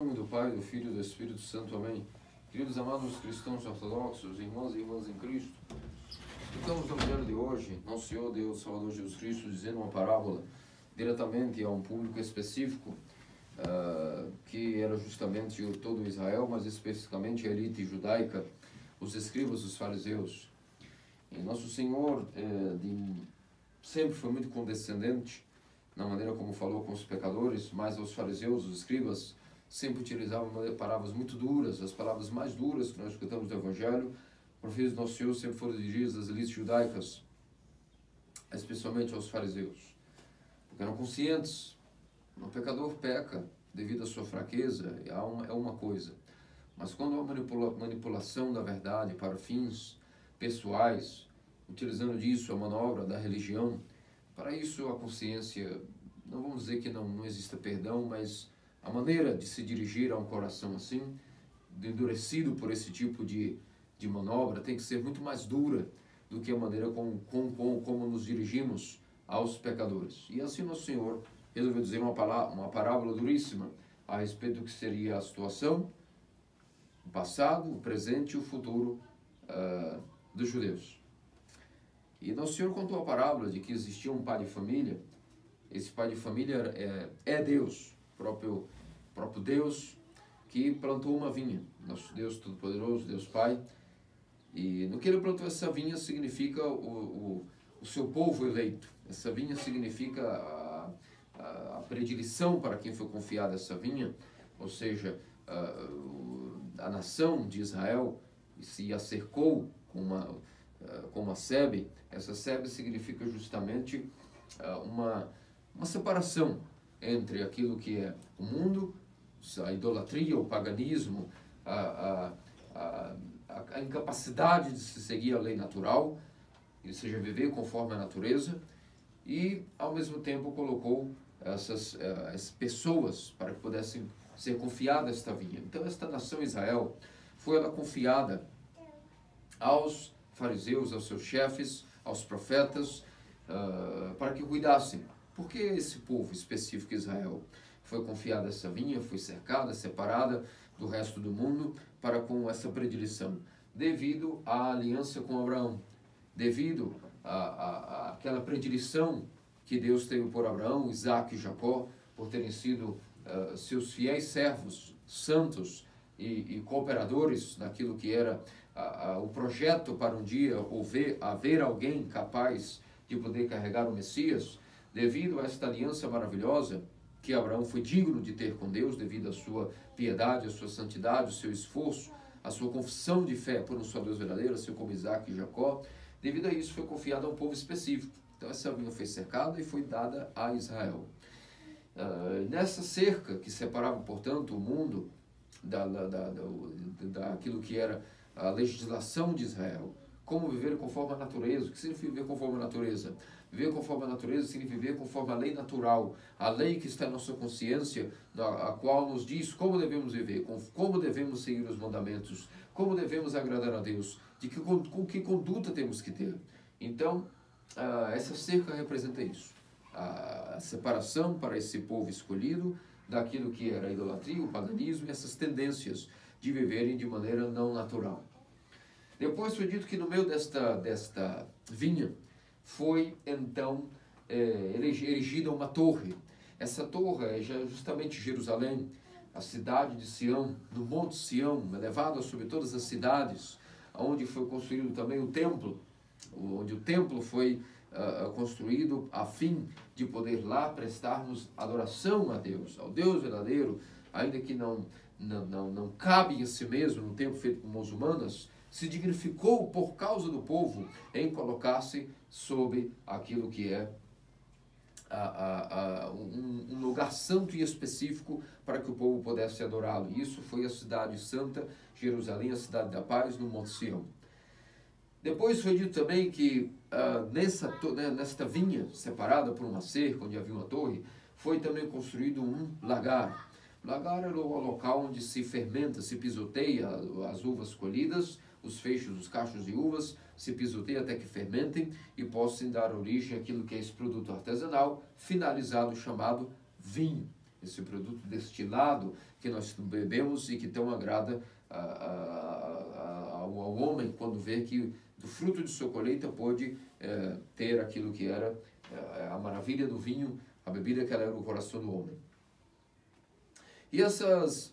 Em nome do Pai, do Filho e do Espírito Santo. Amém. Queridos amados cristãos ortodoxos, irmãos e irmãs em Cristo, estamos no Evangelho de hoje, nosso Senhor Deus Salvador Jesus Cristo, dizendo uma parábola diretamente a um público específico, que era justamente todo Israel, mas especificamente a elite judaica, os escribas, os fariseus. E nosso Senhor sempre foi muito condescendente na maneira como falou com os pecadores, mas os fariseus, os escribas, sempre utilizavam palavras muito duras, as palavras mais duras que nós escutamos do Evangelho, proferidas do nosso Senhor, sempre foram dirigidas às elites judaicas, especialmente aos fariseus, porque eram conscientes. O pecador peca devido à sua fraqueza, é uma coisa, mas quando há manipulação da verdade para fins pessoais, utilizando disso a manobra da religião, para isso a consciência, não vamos dizer que não exista perdão, mas a maneira de se dirigir a um coração assim, endurecido por esse tipo de manobra, tem que ser muito mais dura do que a maneira como nos dirigimos aos pecadores. E assim nosso Senhor resolveu dizer uma parábola duríssima a respeito do que seria a situação, o passado, o presente e o futuro dos judeus. E nosso Senhor contou a parábola de que existia um pai de família. Esse pai de família é Deus, próprio Deus, que plantou uma vinha. Nosso Deus Todo-Poderoso, Deus Pai. E no que ele plantou essa vinha significa o seu povo eleito. Essa vinha significa a predileção para quem foi confiada essa vinha, ou seja, a nação de Israel se a cercou com uma sebe. Essa sebe significa justamente uma separação entre aquilo que é o mundo, a idolatria, o paganismo, a incapacidade de se seguir a lei natural, ou seja, viver conforme a natureza, e ao mesmo tempo colocou essas pessoas para que pudessem ser confiadas esta vinha. Então esta nação Israel foi ela confiada aos fariseus, aos seus chefes, aos profetas, para que cuidassem. Por que esse povo específico Israel foi confiada essa vinha, foi cercada, separada do resto do mundo para com essa predileção? Devido à aliança com Abraão, devido àquela predileção que Deus teve por Abraão, Isaac e Jacó, por terem sido seus fiéis servos, santos e cooperadores naquilo que era o projeto para um dia haver alguém capaz de poder carregar o Messias. Devido a esta aliança maravilhosa que Abraão foi digno de ter com Deus, devido à sua piedade, à sua santidade, ao seu esforço, à sua confissão de fé por um só Deus verdadeiro, assim como Isaac e Jacó, devido a isso foi confiado a um povo específico. Então essa vinha foi cercada e foi dada a Israel. Nessa cerca que separava, portanto, o mundo daquilo que era a legislação de Israel, como viver conforme a natureza. O que significa viver conforme a natureza? Viver conforme a natureza significa viver conforme a lei natural, a lei que está em nossa consciência, a qual nos diz como devemos viver, como devemos seguir os mandamentos, como devemos agradar a Deus, com que conduta temos que ter. Então, essa cerca representa isso, a separação para esse povo escolhido daquilo que era a idolatria, o paganismo e essas tendências de viverem de maneira não natural. Depois foi dito que no meio desta vinha foi então erigida uma torre. Essa torre é justamente Jerusalém, a cidade de Sião, no Monte Sião, elevada sobre todas as cidades, onde foi construído também o templo, onde o templo foi construído a fim de poder lá prestarmos adoração a Deus, ao Deus verdadeiro, ainda que não cabe em si mesmo, no templo feito por mãos humanas, se dignificou por causa do povo em colocar-se sob aquilo que é um lugar santo e específico para que o povo pudesse adorá-lo. Isso foi a cidade santa, Jerusalém, a cidade da paz, no Monte Sião. Depois foi dito também que nesta vinha, separada por uma cerca, onde havia uma torre, foi também construído um lagar. O lagar era o local onde se fermenta, se pisoteia as uvas colhidas, os feixes, os cachos de uvas, se pisoteia até que fermentem e possam dar origem àquilo que é esse produto artesanal finalizado chamado vinho. esse produto destilado que nós bebemos e que tão agrada ao homem quando vê que do fruto de sua colheita pôde ter aquilo que era a maravilha do vinho, a bebida que ela era o coração do homem. E essas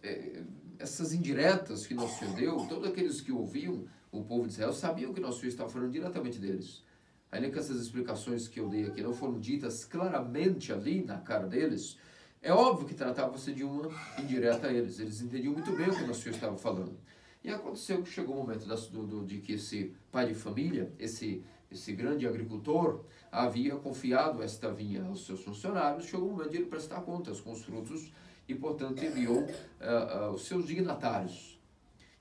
indiretas que Nosso Senhor deu, todos aqueles que ouviam o povo de Israel sabiam que Nosso Senhor estava falando diretamente deles. Ainda que essas explicações que eu dei aqui não foram ditas claramente ali na cara deles, é óbvio que tratava-se de uma indireta a eles. Eles entendiam muito bem o que Nosso Senhor estava falando. E aconteceu que chegou o momento de que esse pai de família, esse grande agricultor, havia confiado esta vinha aos seus funcionários. Chegou o momento de ele prestar contas com os frutos e, portanto, enviou os seus dignatários.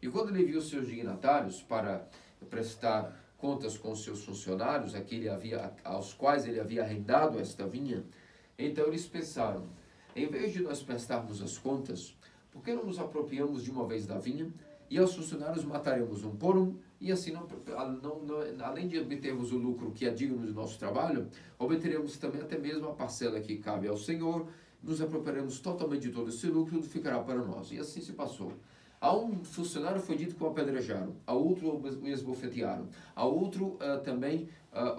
E quando ele enviou os seus dignatários para prestar contas com os seus funcionários, aos quais ele havia arrendado esta vinha, então eles pensaram, em vez de nós prestarmos as contas, por que não nos apropriamos de uma vez da vinha e aos funcionários mataremos um por um, e assim, além de obtermos o lucro que é digno do nosso trabalho, obteremos também até mesmo a parcela que cabe ao Senhor, nos apropriaremos totalmente de todo esse lucro e tudo ficará para nós. E assim se passou. A um funcionário foi dito que o apedrejaram, a outro o esbofetearam, a outro também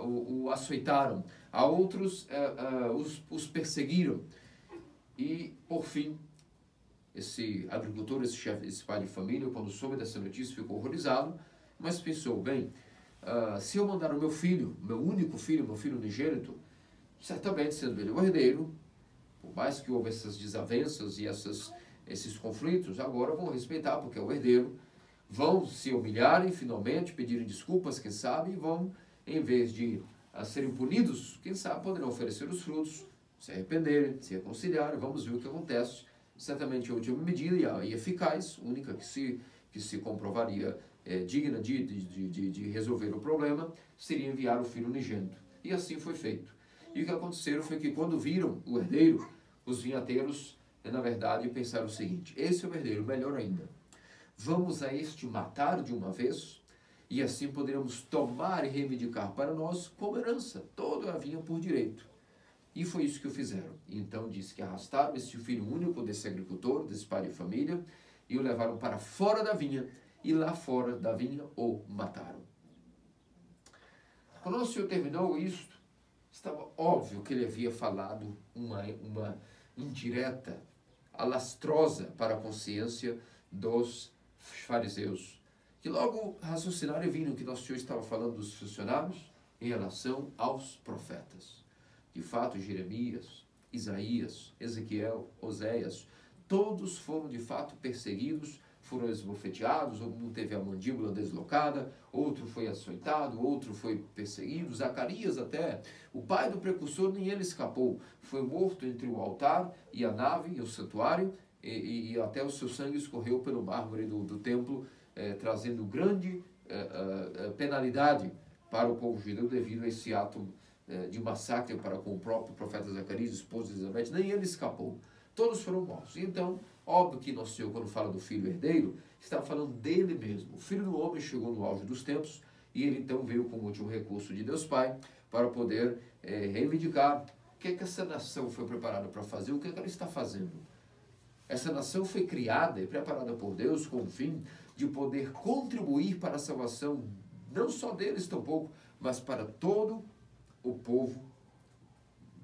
o açoitaram, a outros os perseguiram. E, por fim, esse agricultor, esse chefe, esse pai de família, quando soube dessa notícia, ficou horrorizado, mas pensou, bem, se eu mandar o meu filho, meu único filho, meu filho unigênito, certamente, sendo ele o herdeiro, por mais que houve essas desavenças e esses conflitos, agora vão respeitar, porque é o herdeiro, vão se humilharem finalmente, pedirem desculpas, quem sabe, e vão, em vez de serem punidos, quem sabe poderão oferecer os frutos, se arrependerem, se reconciliarem, vamos ver o que acontece. Certamente a última medida e eficaz, única que se comprovaria digna de resolver o problema, seria enviar o filho unigênito. E assim foi feito. E o que aconteceu foi que quando viram o herdeiro, os vinhateiros, na verdade, pensaram o seguinte, esse é o herdeiro, melhor ainda, vamos a este matar de uma vez, e assim poderemos tomar e reivindicar para nós como herança, toda a vinha por direito. E foi isso que fizeram. Então diz que arrastaram esse filho único desse agricultor, desse pai de família, e o levaram para fora da vinha, e lá fora da vinha o mataram. Quando o Senhor terminou isto, estava óbvio que ele havia falado uma indireta, alastrosa para a consciência dos fariseus, que logo raciocinaram e viram que Nosso Senhor estava falando dos funcionários em relação aos profetas. De fato, Jeremias, Isaías, Ezequiel, Oséias, todos foram de fato perseguidos, foram esbofeteados, um teve a mandíbula deslocada, outro foi açoitado, outro foi perseguido, Zacarias até, o pai do precursor, nem ele escapou, foi morto entre o altar e a nave, e o santuário, e até o seu sangue escorreu pelo mármore do templo, trazendo grande penalidade para o povo judeu devido a esse ato de massacre para com o próprio profeta Zacarias, esposa de Elizabeth, nem ele escapou. Todos foram mortos. Então, óbvio que Nosso Senhor, quando fala do filho herdeiro, está falando dele mesmo. O filho do homem chegou no auge dos tempos e ele então veio como último recurso de Deus Pai para poder reivindicar o que é que essa nação foi preparada para fazer, o que é que ela está fazendo. Essa nação foi criada e preparada por Deus com o fim de poder contribuir para a salvação, não só deles tampouco, mas para todo o povo,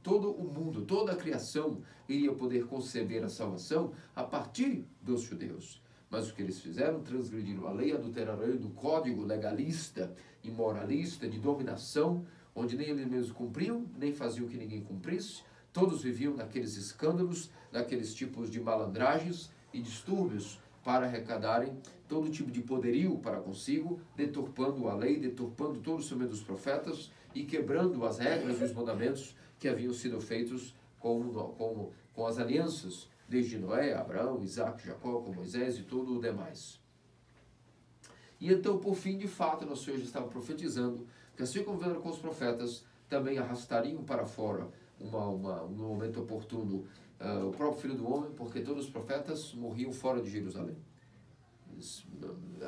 todo o mundo, toda a criação iria poder conceber a salvação a partir dos judeus. Mas o que eles fizeram? Transgrediram a lei, adulteraram do código legalista e moralista de dominação, onde nem eles mesmos cumpriam, nem faziam que ninguém cumprisse. Todos viviam naqueles escândalos, naqueles tipos de malandragens e distúrbios para arrecadarem todo tipo de poderio para consigo, deturpando a lei, deturpando todo o instrumento dos profetas e quebrando as regras e os mandamentos que haviam sido feitos com as alianças, desde Noé, Abraão, Isaac, Jacó, com Moisés e tudo o demais. E então, por fim, de fato, Nosso Senhor já estava profetizando que assim como vieram com os profetas, também arrastariam para fora, no momento oportuno, o próprio Filho do Homem, porque todos os profetas morriam fora de Jerusalém. Eles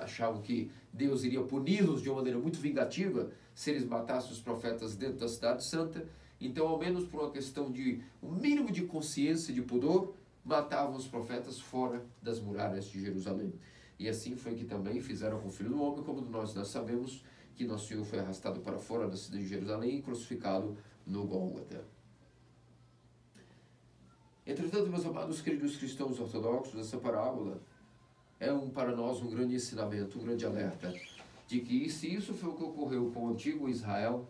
achavam que Deus iria puni-los de uma maneira muito vingativa se eles matassem os profetas dentro da cidade santa. Então, ao menos por uma questão de um mínimo de consciência e de pudor, matavam os profetas fora das muralhas de Jerusalém. E assim foi que também fizeram com o Filho do Homem, como nós sabemos que nosso Senhor foi arrastado para fora da cidade de Jerusalém e crucificado no Gólgota. Entretanto, meus amados queridos cristãos ortodoxos, essa parábola é para nós um grande ensinamento, um grande alerta, de que se isso foi o que ocorreu com o antigo Israel,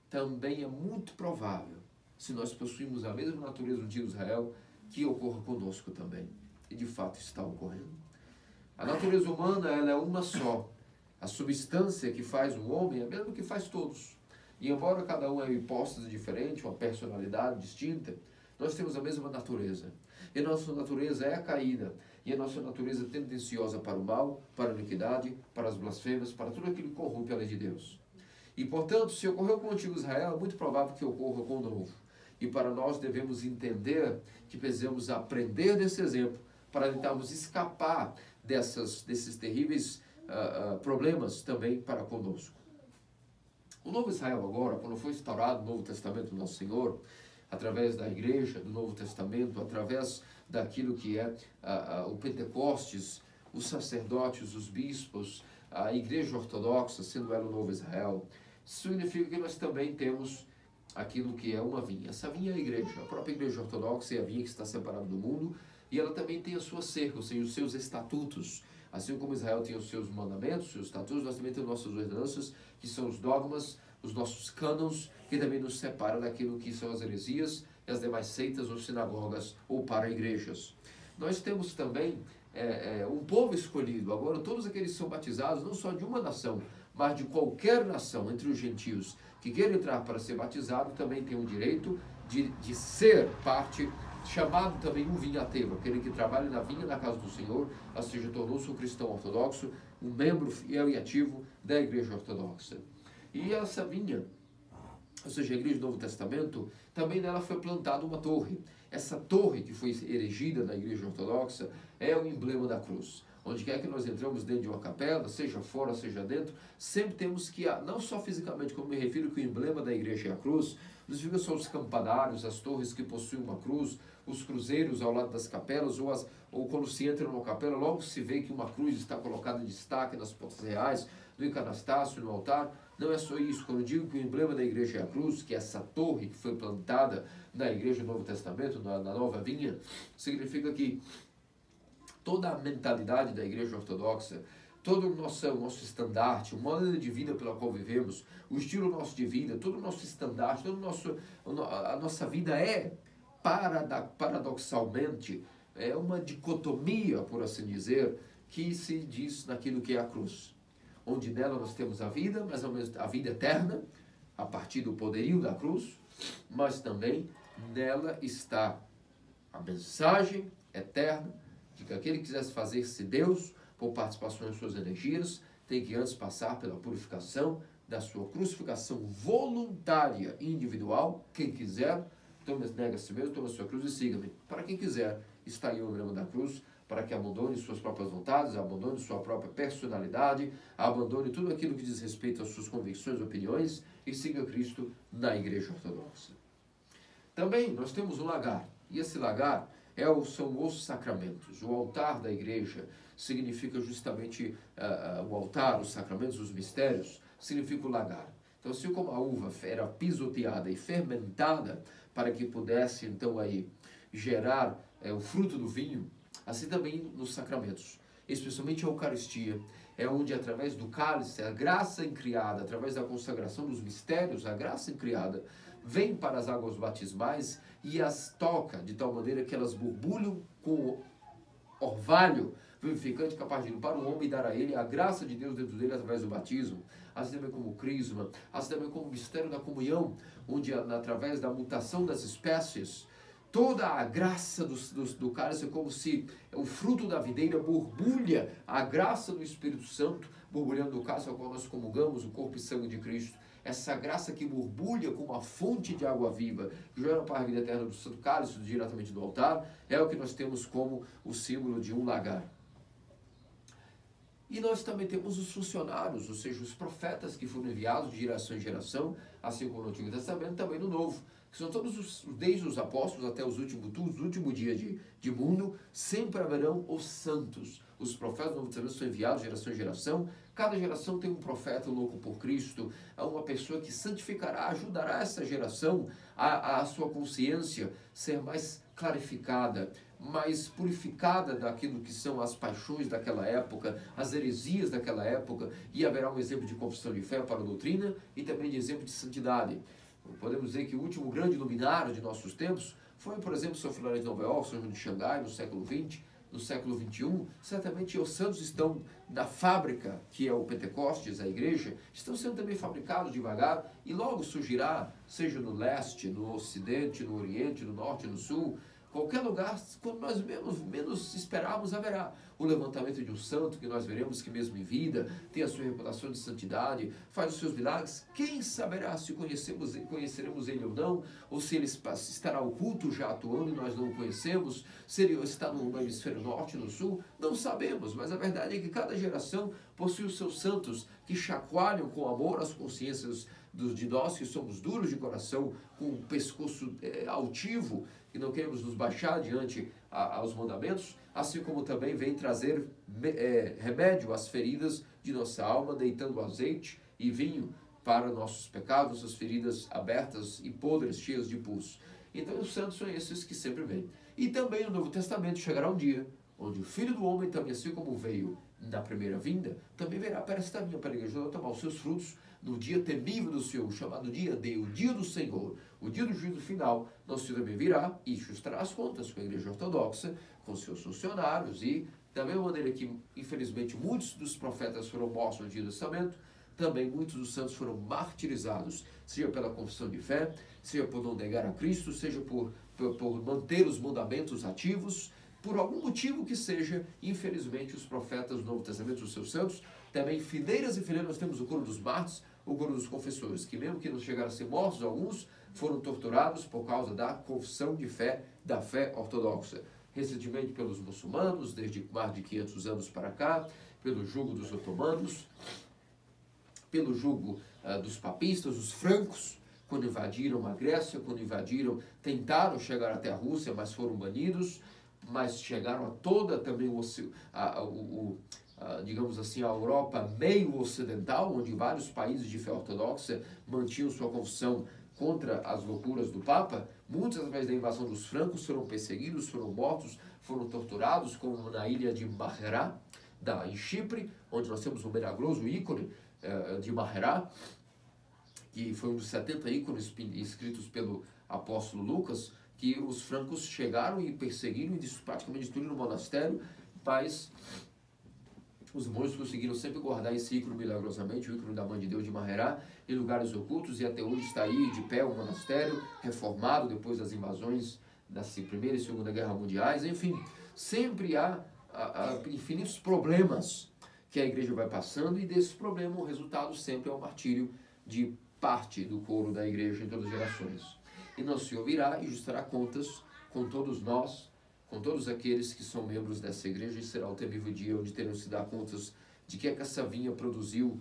também é muito provável, se nós possuímos a mesma natureza do antigo Israel, que ocorra conosco também. E de fato está ocorrendo. A natureza humana, ela é uma só. A substância que faz o homem é a mesma que faz todos. E embora cada um é uma hipóstase diferente, uma personalidade distinta, nós temos a mesma natureza. E a nossa natureza é a caída. E a nossa natureza é tendenciosa para o mal, para a iniquidade, para as blasfêmias, para tudo aquilo que corrompe a lei de Deus. E, portanto, se ocorreu com o antigo Israel, é muito provável que ocorra com o novo. E para nós devemos entender que precisamos aprender desse exemplo para tentarmos escapar desses terríveis problemas também para conosco. O novo Israel agora, quando foi instaurado o Novo Testamento do Nosso Senhor, através da igreja do Novo Testamento, através daquilo que é o Pentecostes, os sacerdotes, os bispos, a igreja ortodoxa, sendo ela o novo Israel, significa que nós também temos aquilo que é uma vinha. Essa vinha é a igreja, a própria igreja ortodoxa é a vinha que está separada do mundo, e ela também tem a sua cerca, ou seja, os seus estatutos. Assim como Israel tem os seus mandamentos, os seus estatutos, nós também temos nossas ordenanças, que são os dogmas, os nossos cânons, que também nos separam daquilo que são as heresias e as demais seitas ou sinagogas ou para-igrejas. Nós temos também um povo escolhido. Agora, todos aqueles que são batizados, não só de uma nação, mas de qualquer nação, entre os gentios, que queiram entrar para ser batizado, também tem o direito de ser parte, chamado também um vinhateiro, aquele que trabalha na vinha da casa do Senhor, ou seja, tornou-se um cristão ortodoxo, um membro fiel e ativo da igreja ortodoxa. E essa vinha, ou seja, a igreja do Novo Testamento, também nela foi plantada uma torre. Essa torre que foi erigida na igreja ortodoxa é o emblema da cruz. Onde quer que nós entramos dentro de uma capela, seja fora, seja dentro, sempre temos que, não só fisicamente, como me refiro que o emblema da igreja é a cruz, não significa só os campanários, as torres que possuem uma cruz, os cruzeiros ao lado das capelas, ou quando se entra numa capela, logo se vê que uma cruz está colocada em destaque nas portas reais, no icanostácio, no altar. Não é só isso. Quando eu digo que o emblema da igreja é a cruz, que é essa torre que foi plantada na igreja do Novo Testamento, na nova vinha, significa que toda a mentalidade da igreja ortodoxa, todo o nosso estandarte, o modo de vida pela qual vivemos, o estilo nosso de vida, todo o nosso estandarte, a nossa vida é, paradoxalmente, é uma dicotomia, por assim dizer, que se diz naquilo que é a cruz. Onde nela nós temos a vida, mas a vida eterna, a partir do poderio da cruz, mas também nela está a mensagem eterna de que aquele que quisesse fazer-se Deus, por participação em suas energias, tem que antes passar pela purificação da sua crucificação voluntária e individual. Quem quiser, nega a si mesmo, toma a sua cruz e siga-me. Para quem quiser, está aí o emblema da cruz, para que abandone suas próprias vontades, abandone sua própria personalidade, abandone tudo aquilo que diz respeito às suas convicções e opiniões e siga Cristo na igreja ortodoxa. Também nós temos um lagar, e esse lagar são os sacramentos. O altar da igreja significa justamente o altar, os sacramentos, os mistérios, significa o lagar. Então, assim como a uva era pisoteada e fermentada para que pudesse, então, aí gerar o fruto do vinho, assim também nos sacramentos, especialmente a Eucaristia, é onde através do cálice, a graça incriada, através da consagração dos mistérios, a graça incriada, vem para as águas batismais e as toca de tal maneira que elas borbulham com o orvalho vivificante capaz de limpar o homem e dar a ele a graça de Deus dentro dele através do batismo, assim também como o crisma, assim também como o mistério da comunhão, onde através da mutação das espécies, toda a graça do cálice é como se o fruto da videira borbulha, a graça do Espírito Santo, borbulhando do cálice ao qual nós comungamos, o corpo e sangue de Cristo. Essa graça que borbulha como uma fonte de água viva, que gera para a vida eterna do Santo Cálice, diretamente do altar, é o que nós temos como o símbolo de um lagar. E nós também temos os funcionários, ou seja, os profetas que foram enviados de geração em geração, assim como no Antigo Testamento, também no Novo, que são desde os apóstolos até os últimos dias de mundo, sempre haverão os santos. Os profetas do Novo Testamento são enviados de geração em geração. Cada geração tem um profeta louco por Cristo, uma pessoa que santificará, ajudará essa geração a sua consciência ser mais clarificada, mais purificada daquilo que são as paixões daquela época, as heresias daquela época, e haverá um exemplo de confissão de fé para a doutrina e também de exemplo de santidade. Podemos dizer que o último grande luminário de nossos tempos foi, por exemplo, São Filarete de Nova York, São João de Xangai, no século XX, no século XXI. Certamente os santos estão da fábrica, que é o Pentecostes, a igreja, estão sendo também fabricados devagar, e logo surgirá, seja no leste, no ocidente, no oriente, no norte, no sul, qualquer lugar, quando nós menos esperarmos, haverá o levantamento de um santo, que nós veremos que mesmo em vida, tem a sua reputação de santidade, faz os seus milagres. Quem saberá se conheceremos ele ou se ele estará oculto já atuando e nós não o conhecemos, se ele está no hemisfério norte, no sul, não sabemos, mas a verdade é que cada geração possui os seus santos que chacoalham com amor as consciências de nós que somos duros de coração, com o pescoço altivo, que não queremos nos baixar diante aos mandamentos, assim como também vem trazer remédio às feridas de nossa alma, deitando azeite e vinho para nossos pecados, nossas feridas abertas e podres, cheias de pus. Então os santos são esses que sempre vêm. E também no Novo Testamento chegará um dia onde o Filho do Homem, também assim como veio na primeira vinda, também virá para esta vinha, para a igreja, tomar os seus frutos no dia temível do Senhor, chamado dia D, o dia do Senhor, o dia do juízo final. Nosso Senhor também virá e ajustará as contas com a igreja ortodoxa, com seus funcionários, e da mesma maneira que, infelizmente, muitos dos profetas foram mortos no Antigo Testamento, também muitos dos santos foram martirizados, seja pela confissão de fé, seja por não negar a Cristo, seja por manter os mandamentos ativos, por algum motivo que seja. Infelizmente, os profetas do Novo Testamento, os seus santos, também fileiras e fileiras. Nós temos o coro dos mártires, o coro dos confessores, que mesmo que não chegaram a ser mortos, alguns foram torturados por causa da confissão de fé, da fé ortodoxa. Recentemente pelos muçulmanos, desde mais de 500 anos para cá, pelo jugo dos otomanos, pelo jugo dos papistas, os francos, quando invadiram a Grécia, tentaram chegar até a Rússia, mas foram banidos, mas chegaram a toda também digamos assim, a Europa meio ocidental, onde vários países de fé ortodoxa mantinham sua confissão contra as loucuras do Papa. Muitos, através da invasão dos francos, foram perseguidos, foram mortos, foram torturados, como na ilha de Maherá, em Chipre, onde nós temos o milagroso ícone de Maherá, que foi um dos 70 ícones escritos pelo apóstolo Lucas, que os francos chegaram e perseguiram e praticamente destruíram o monastério, mas os monges conseguiram sempre guardar esse ícone milagrosamente, o ícone da Mãe de Deus de Maherá, em lugares ocultos, e até hoje está aí de pé o monastério, reformado depois das invasões da Primeira e Segunda Guerra Mundiais. Enfim, sempre há infinitos problemas que a igreja vai passando, e desse problema o resultado sempre é o martírio de parte do coro da igreja em todas as gerações. E nosso Senhor virá e ajustará contas com todos nós, com todos aqueles que são membros dessa igreja, e será o temível dia onde teremos que dar contas de que essa vinha produziu,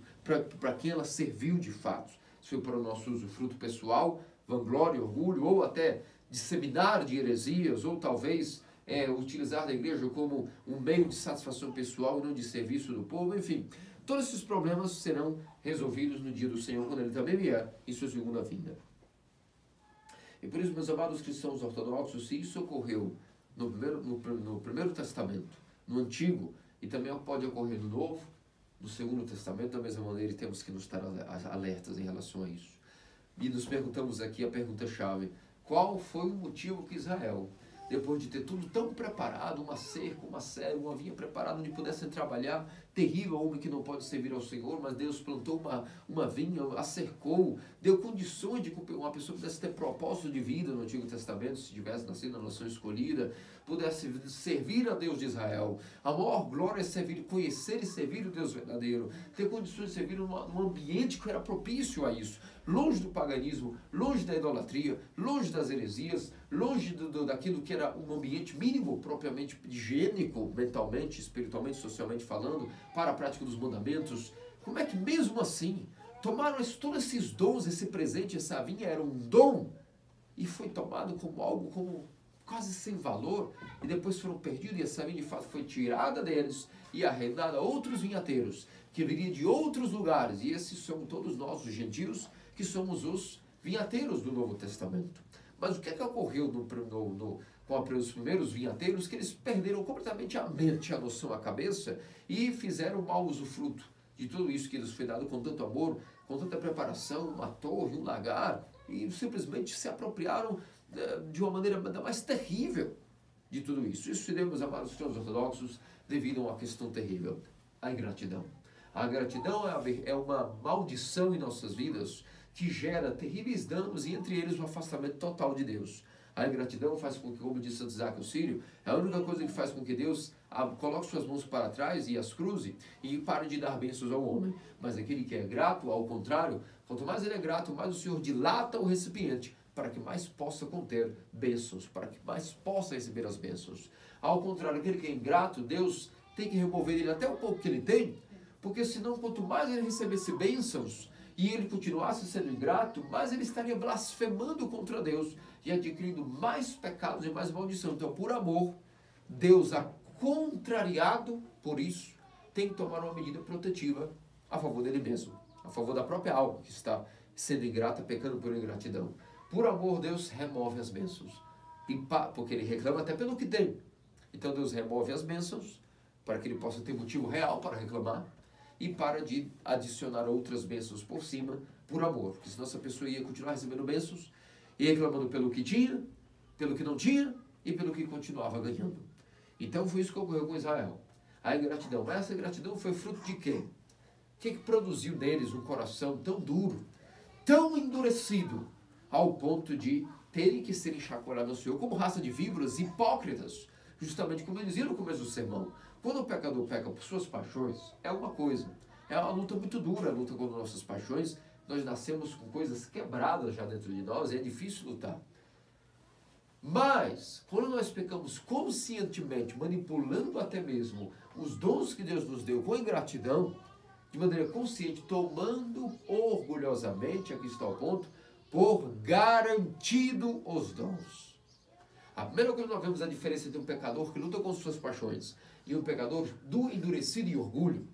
para quem ela serviu de fato. Se foi para o nosso usufruto pessoal, vanglória, orgulho, ou até disseminar de heresias, ou talvez utilizar da igreja como um meio de satisfação pessoal e não de serviço do povo. Enfim, todos esses problemas serão resolvidos no dia do Senhor, quando Ele também vier em sua segunda vinda. E por isso, meus amados cristãos ortodoxos, se isso ocorreu no Primeiro Testamento, no Antigo, e também pode ocorrer no Novo, no Segundo Testamento, da mesma maneira, temos que nos estar alertas em relação a isso. E nos perguntamos aqui a pergunta-chave: qual foi o motivo que Israel, depois de ter tudo tão preparado, uma cerca, uma serra, uma vinha preparada onde pudessem trabalhar, terrível homem que não pode servir ao Senhor, mas Deus plantou uma vinha, a cercou, deu condições de que uma pessoa pudesse ter propósito de vida no Antigo Testamento, se tivesse nascido na nação escolhida, pudesse servir a Deus de Israel. A maior glória é conhecer e servir o Deus verdadeiro, ter condições de servir num ambiente que era propício a isso, longe do paganismo, longe da idolatria, longe das heresias, longe daquilo que era um ambiente mínimo, propriamente higiênico, mentalmente, espiritualmente, socialmente falando, para a prática dos mandamentos. Como é que mesmo assim tomaram todos esses dons, esse presente, essa vinha era um dom e foi tomado como algo como quase sem valor, e depois foram perdidos, e essa vinha de fato foi tirada deles e arrendada a outros vinhateiros, que viriam de outros lugares, e esses somos todos nós, os gentios, que somos os vinhateiros do Novo Testamento. Mas o que é que ocorreu com os primeiros vinhateiros? Que eles perderam completamente a mente, a noção, a cabeça, e fizeram mau usufruto de tudo isso que lhes foi dado com tanto amor, com tanta preparação, uma torre, um lagar, e simplesmente se apropriaram de uma maneira ainda mais terrível de tudo isso. Isso seria, meus amados cristãos ortodoxos, devido a uma questão terrível: a ingratidão. A ingratidão é uma maldição em nossas vidas que gera terríveis danos, e entre eles o afastamento total de Deus. A ingratidão faz com que, como disse Santo Isaac Sírio, é a única coisa que faz com que Deus coloque suas mãos para trás e as cruze e pare de dar bênçãos ao homem. Mas aquele que é grato, ao contrário, quanto mais ele é grato, mais o Senhor dilata o recipiente para que mais possa conter bênçãos, para que mais possa receber as bênçãos. Ao contrário, aquele que é ingrato, Deus tem que remover dele até o pouco que ele tem, porque senão, quanto mais ele recebesse bênçãos e ele continuasse sendo ingrato, mais ele estaria blasfemando contra Deus e adquirindo mais pecados e mais maldição. Então, por amor, Deus, contrariado por isso, tem que tomar uma medida protetiva a favor dele mesmo, a favor da própria alma que está sendo ingrata, pecando por ingratidão. Por amor, Deus remove as bênçãos, porque ele reclama até pelo que tem. Então Deus remove as bênçãos para que ele possa ter motivo real para reclamar, e para de adicionar outras bênçãos por cima, por amor, porque senão essa pessoa ia continuar recebendo bênçãos e reclamando pelo que tinha, pelo que não tinha e pelo que continuava ganhando. Então foi isso que ocorreu com Israel. A ingratidão. Mas essa ingratidão foi fruto de quê? O que produziu neles um coração tão duro, tão endurecido, ao ponto de terem que ser enxacolados ao Senhor como raça de víboras hipócritas, justamente como eu dizia no começo do sermão. Quando o pecador peca por suas paixões, é uma coisa. É uma luta muito dura, a luta contra nossas paixões. Nós nascemos com coisas quebradas já dentro de nós e é difícil lutar. Mas, quando nós pecamos conscientemente, manipulando até mesmo os dons que Deus nos deu com ingratidão, de maneira consciente, tomando orgulhosamente, aqui está o ponto, por garantido os dons. A primeira coisa que nós vemos é a diferença entre um pecador que luta com suas paixões e um pecador do endurecido e orgulho,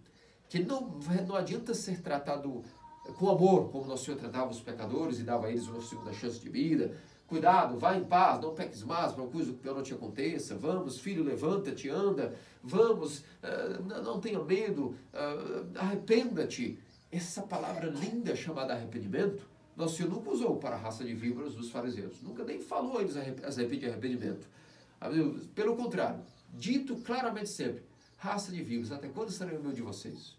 que não adianta ser tratado com amor, como nosso Senhor tratava os pecadores e dava a eles uma segunda chance de vida. Cuidado, vá em paz, não peques mais, para uma coisa que pior não te aconteça. Vamos, filho, levanta-te, anda. Vamos, não tenha medo, arrependa-te. Essa palavra linda chamada arrependimento, nosso Senhor nunca usou para a raça de víboras dos fariseus. Nunca nem falou a eles a respeito de arrependimento. Pelo contrário, dito claramente sempre: raça de víboras, até quando estarei no meio de vocês?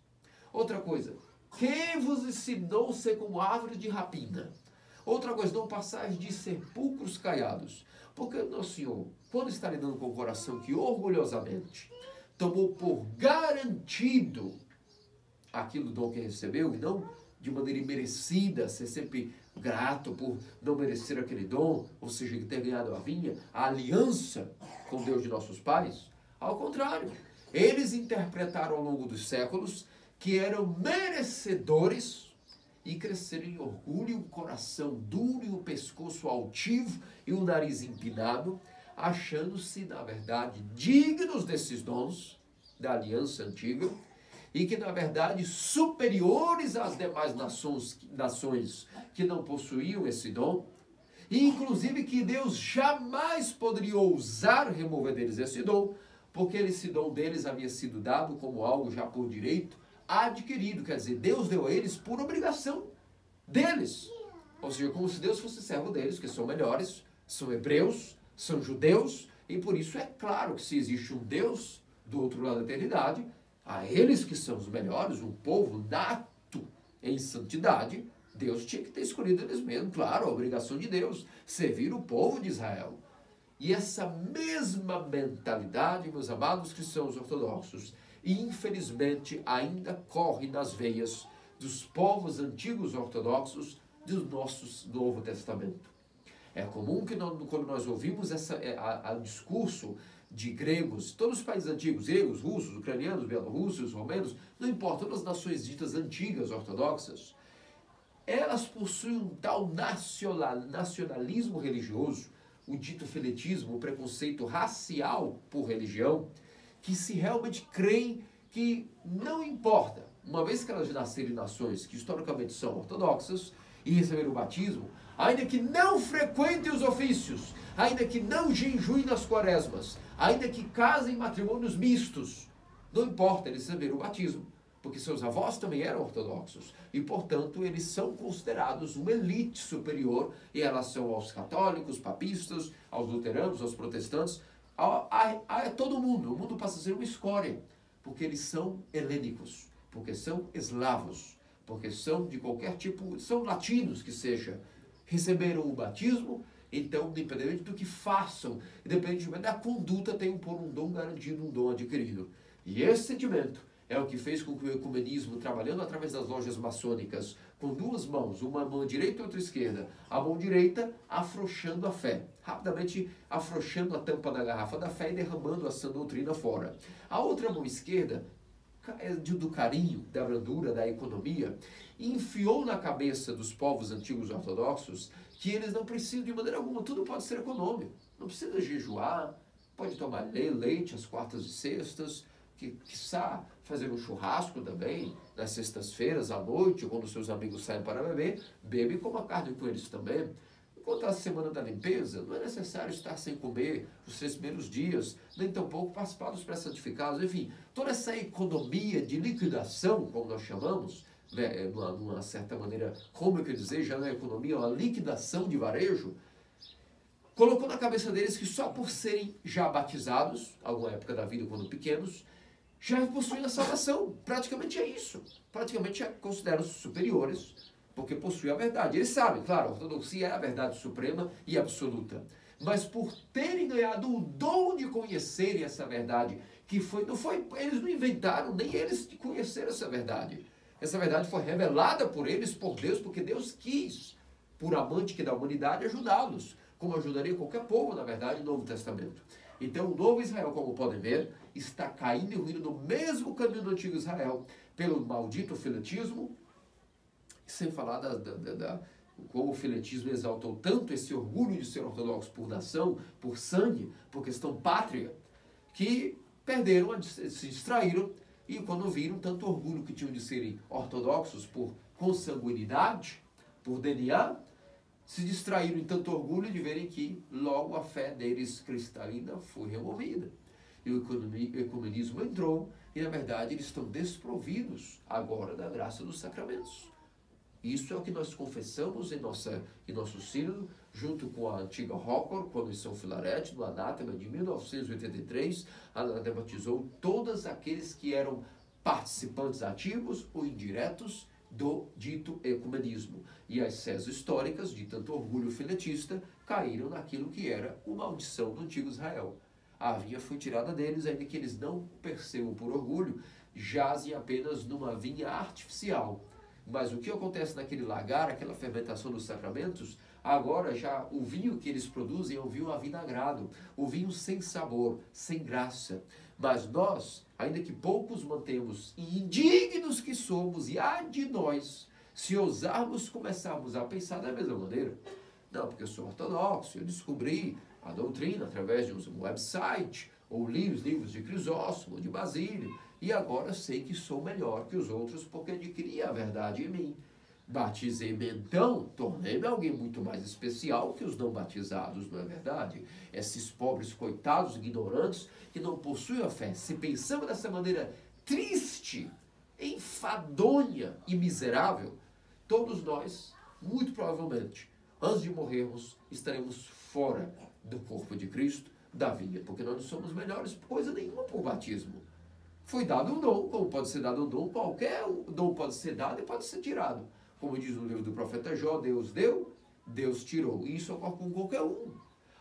Outra coisa: quem vos ensinou ser como árvore de rapina? Outra coisa: não passais de sepulcros caiados. Porque nosso Senhor, quando está lidando com o coração que orgulhosamente tomou por garantido aquilo do dom que recebeu, e não de maneira imerecida, ser sempre grato por não merecer aquele dom, ou seja, ter ganhado a aliança com Deus de nossos pais, ao contrário, eles interpretaram ao longo dos séculos que eram merecedores e cresceram em orgulho, um coração duro e um pescoço altivo e um nariz empinado, achando-se, na verdade, dignos desses dons da aliança antiga, e que, na verdade, superiores às demais nações que não possuíam esse dom, e inclusive que Deus jamais poderia ousar remover deles esse dom, porque esse dom deles havia sido dado como algo já por direito adquirido, quer dizer, Deus deu a eles por obrigação deles, ou seja, como se Deus fosse servo deles, que são melhores, são hebreus, são judeus, e por isso é claro que se existe um Deus do outro lado da eternidade, a eles que são os melhores, um povo nato em santidade, Deus tinha que ter escolhido eles mesmos, claro, a obrigação de Deus, servir o povo de Israel. E essa mesma mentalidade, meus amados cristãos ortodoxos, infelizmente ainda corre nas veias dos povos antigos ortodoxos do nosso Novo Testamento. É comum que quando nós ouvimos o discurso de gregos, todos os países antigos, gregos, russos, ucranianos, bielorrussos, romenos, não importa, todas as nações ditas antigas, ortodoxas, elas possuem um tal nacionalismo religioso, o dito feletismo, o preconceito racial por religião, que se realmente creem que não importa, uma vez que elas nasceram em nações que historicamente são ortodoxas e receberam o batismo, ainda que não frequentem os ofícios, ainda que não jejuem nas quaresmas, ainda que casem matrimônios mistos, não importa, eles receberam o batismo, porque seus avós também eram ortodoxos e, portanto, eles são considerados uma elite superior em relação aos católicos, papistas, aos luteranos, aos protestantes, a todo mundo. O mundo passa a ser uma escória, porque eles são helênicos, porque são eslavos, porque são de qualquer tipo, são latinos que seja, receberam o batismo. Então, independente do que façam, independentemente da conduta, tem um dom garantido, um dom adquirido. E esse sentimento é o que fez com que o ecumenismo, trabalhando através das lojas maçônicas, com duas mãos, uma mão direita e outra esquerda, a mão direita afrouxando a fé, rapidamente afrouxando a tampa da garrafa da fé e derramando a sã doutrina fora. A outra mão esquerda, do carinho, da brandura, da economia, enfiou na cabeça dos povos antigos ortodoxos que eles não precisam de maneira alguma, tudo pode ser econômico, não precisa jejuar, pode tomar leite às quartas e sextas, quiçá fazer um churrasco também, nas sextas-feiras à noite, quando seus amigos saem para beber, bebe e coma carne com eles também. Enquanto a semana da limpeza, não é necessário estar sem comer os 3 primeiros dias, nem tampouco participar dos pré-santificados. Enfim, toda essa economia de liquidação, como nós chamamos, né, numa certa maneira, como eu quero dizer, já não é economia, é uma liquidação de varejo, colocou na cabeça deles que só por serem já batizados, alguma época da vida quando pequenos, já possuem a salvação. Praticamente é isso. Praticamente consideram-se superiores, porque possuem a verdade. Eles sabem, claro, a ortodoxia é a verdade suprema e absoluta. Mas por terem ganhado o dom de conhecerem essa verdade, eles não inventaram, nem eles conheceram essa verdade. Essa verdade foi revelada por eles, por Deus, porque Deus quis, por amante que da humanidade, ajudá-los, como ajudaria qualquer povo, na verdade, no Novo Testamento. Então, o novo Israel, como podem ver, está caindo e ruindo no mesmo caminho do antigo Israel, pelo maldito filetismo, sem falar como o filetismo exaltou tanto esse orgulho de ser ortodoxo por nação, por sangue, por questão pátria, que perderam, se distraíram, e quando viram tanto orgulho que tinham de serem ortodoxos por consanguinidade, por DNA, se distraíram em tanto orgulho de verem que logo a fé deles cristalina foi removida. E o ecumenismo entrou e, na verdade, eles estão desprovidos agora da graça dos sacramentos. Isso é o que nós confessamos em nosso sínodo, junto com a antiga Rocor, quando em São Filarete, no Anátema de 1983, anatematizou todos aqueles que eram participantes ativos ou indiretos do dito ecumenismo. E as sés históricas, de tanto orgulho filetista, caíram naquilo que era uma maldição do antigo Israel. A vinha foi tirada deles, ainda que eles não percebam por orgulho, jazem apenas numa vinha artificial. Mas o que acontece naquele lagar, aquela fermentação dos sacramentos, agora já o vinho que eles produzem é um vinho avinagrado, o vinho sem sabor, sem graça. Mas nós, ainda que poucos mantemos, indignos que somos, e há de nós, se ousarmos começarmos a pensar da mesma maneira. Não, porque eu sou ortodoxo, eu descobri a doutrina através de um website, ou li os livros de Crisóstomo, de Basílio, e agora sei que sou melhor que os outros porque adquiri a verdade em mim. Batizei-me então, tornei-me alguém muito mais especial que os não batizados, não é verdade? Esses pobres coitados, ignorantes, que não possuem a fé. Se pensamos dessa maneira triste, enfadonha e miserável, todos nós, muito provavelmente, antes de morrermos, estaremos fora do corpo de Cristo, da vinha, porque nós não somos melhores coisa nenhuma por batismo. Foi dado um dom, como pode ser dado um dom, qualquer dom pode ser dado e pode ser tirado. Como diz no livro do profeta Jó, Deus deu, Deus tirou. E isso ocorre com qualquer um.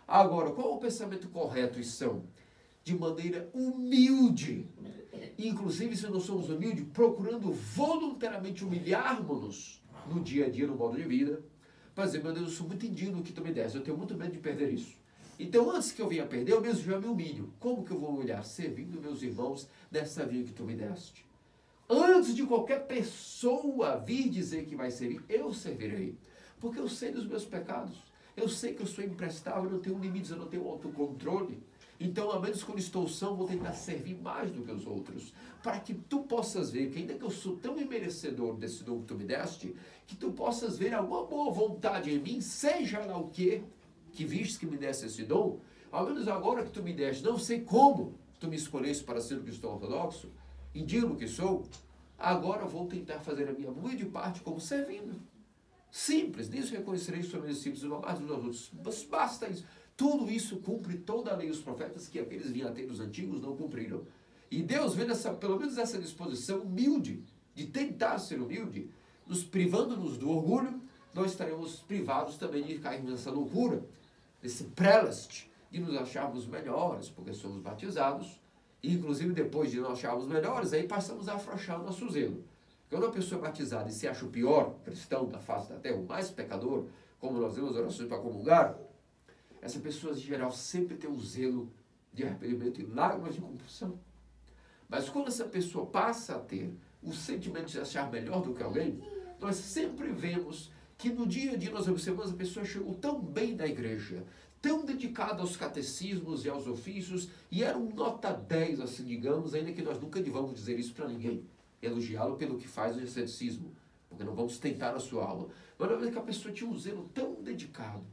Agora, qual é o pensamento correto e são? De maneira humilde. Inclusive, se não somos humildes, procurando voluntariamente humilharmos-nos no dia a dia, no modo de vida, para dizer, meu Deus, eu sou muito indigno do que tu me deste, eu tenho muito medo de perder isso. Então, antes que eu venha perder, eu mesmo já me humilho. Como que eu vou humilhar? Servindo meus irmãos nessa vida que tu me deste. Antes de qualquer pessoa vir dizer que vai servir, eu servirei. Porque eu sei dos meus pecados. Eu sei que eu sou imprestável, eu não tenho limites, eu não tenho autocontrole. Então, ao menos quando estou são, vou tentar servir mais do que os outros. Para que tu possas ver que ainda que eu sou tão imerecedor desse dom que tu me deste, que tu possas ver alguma boa vontade em mim, seja lá o que vistes que me desse esse dom, ao menos agora que tu me deste, não sei como tu me escolheste para ser o cristão ortodoxo, indigno que sou, agora vou tentar fazer a minha humilde parte como servindo. Simples, nisso reconhecereis somente simples, uns aos outros. Mas basta isso. Tudo isso cumpre toda a lei dos profetas que aqueles vinhateiros antigos não cumpriram. E Deus, vendo pelo menos essa disposição humilde, de tentar ser humilde, nos privando-nos do orgulho, nós estaremos privados também de cairmos nessa loucura, nesse prelast, de nos acharmos melhores, porque somos batizados, e inclusive depois de nos acharmos melhores, aí passamos a afrouxar o nosso zelo. Quando uma pessoa é batizada e se acha o pior cristão da face da terra, o mais pecador, como nós vemos orações para comungar, essa pessoa, em geral, sempre tem um zelo de arrependimento e lágrimas de compulsão. Mas quando essa pessoa passa a ter o sentimento de se achar melhor do que alguém, nós sempre vemos que no dia a dia nós observamos a pessoa chegou tão bem na igreja, tão dedicada aos catecismos e aos ofícios, e era um nota 10, assim digamos, ainda que nós nunca vamos dizer isso para ninguém, elogiá-lo pelo que faz no ceticismo, porque não vamos tentar a sua aula. Mas na verdade que a pessoa tinha um zelo tão dedicado,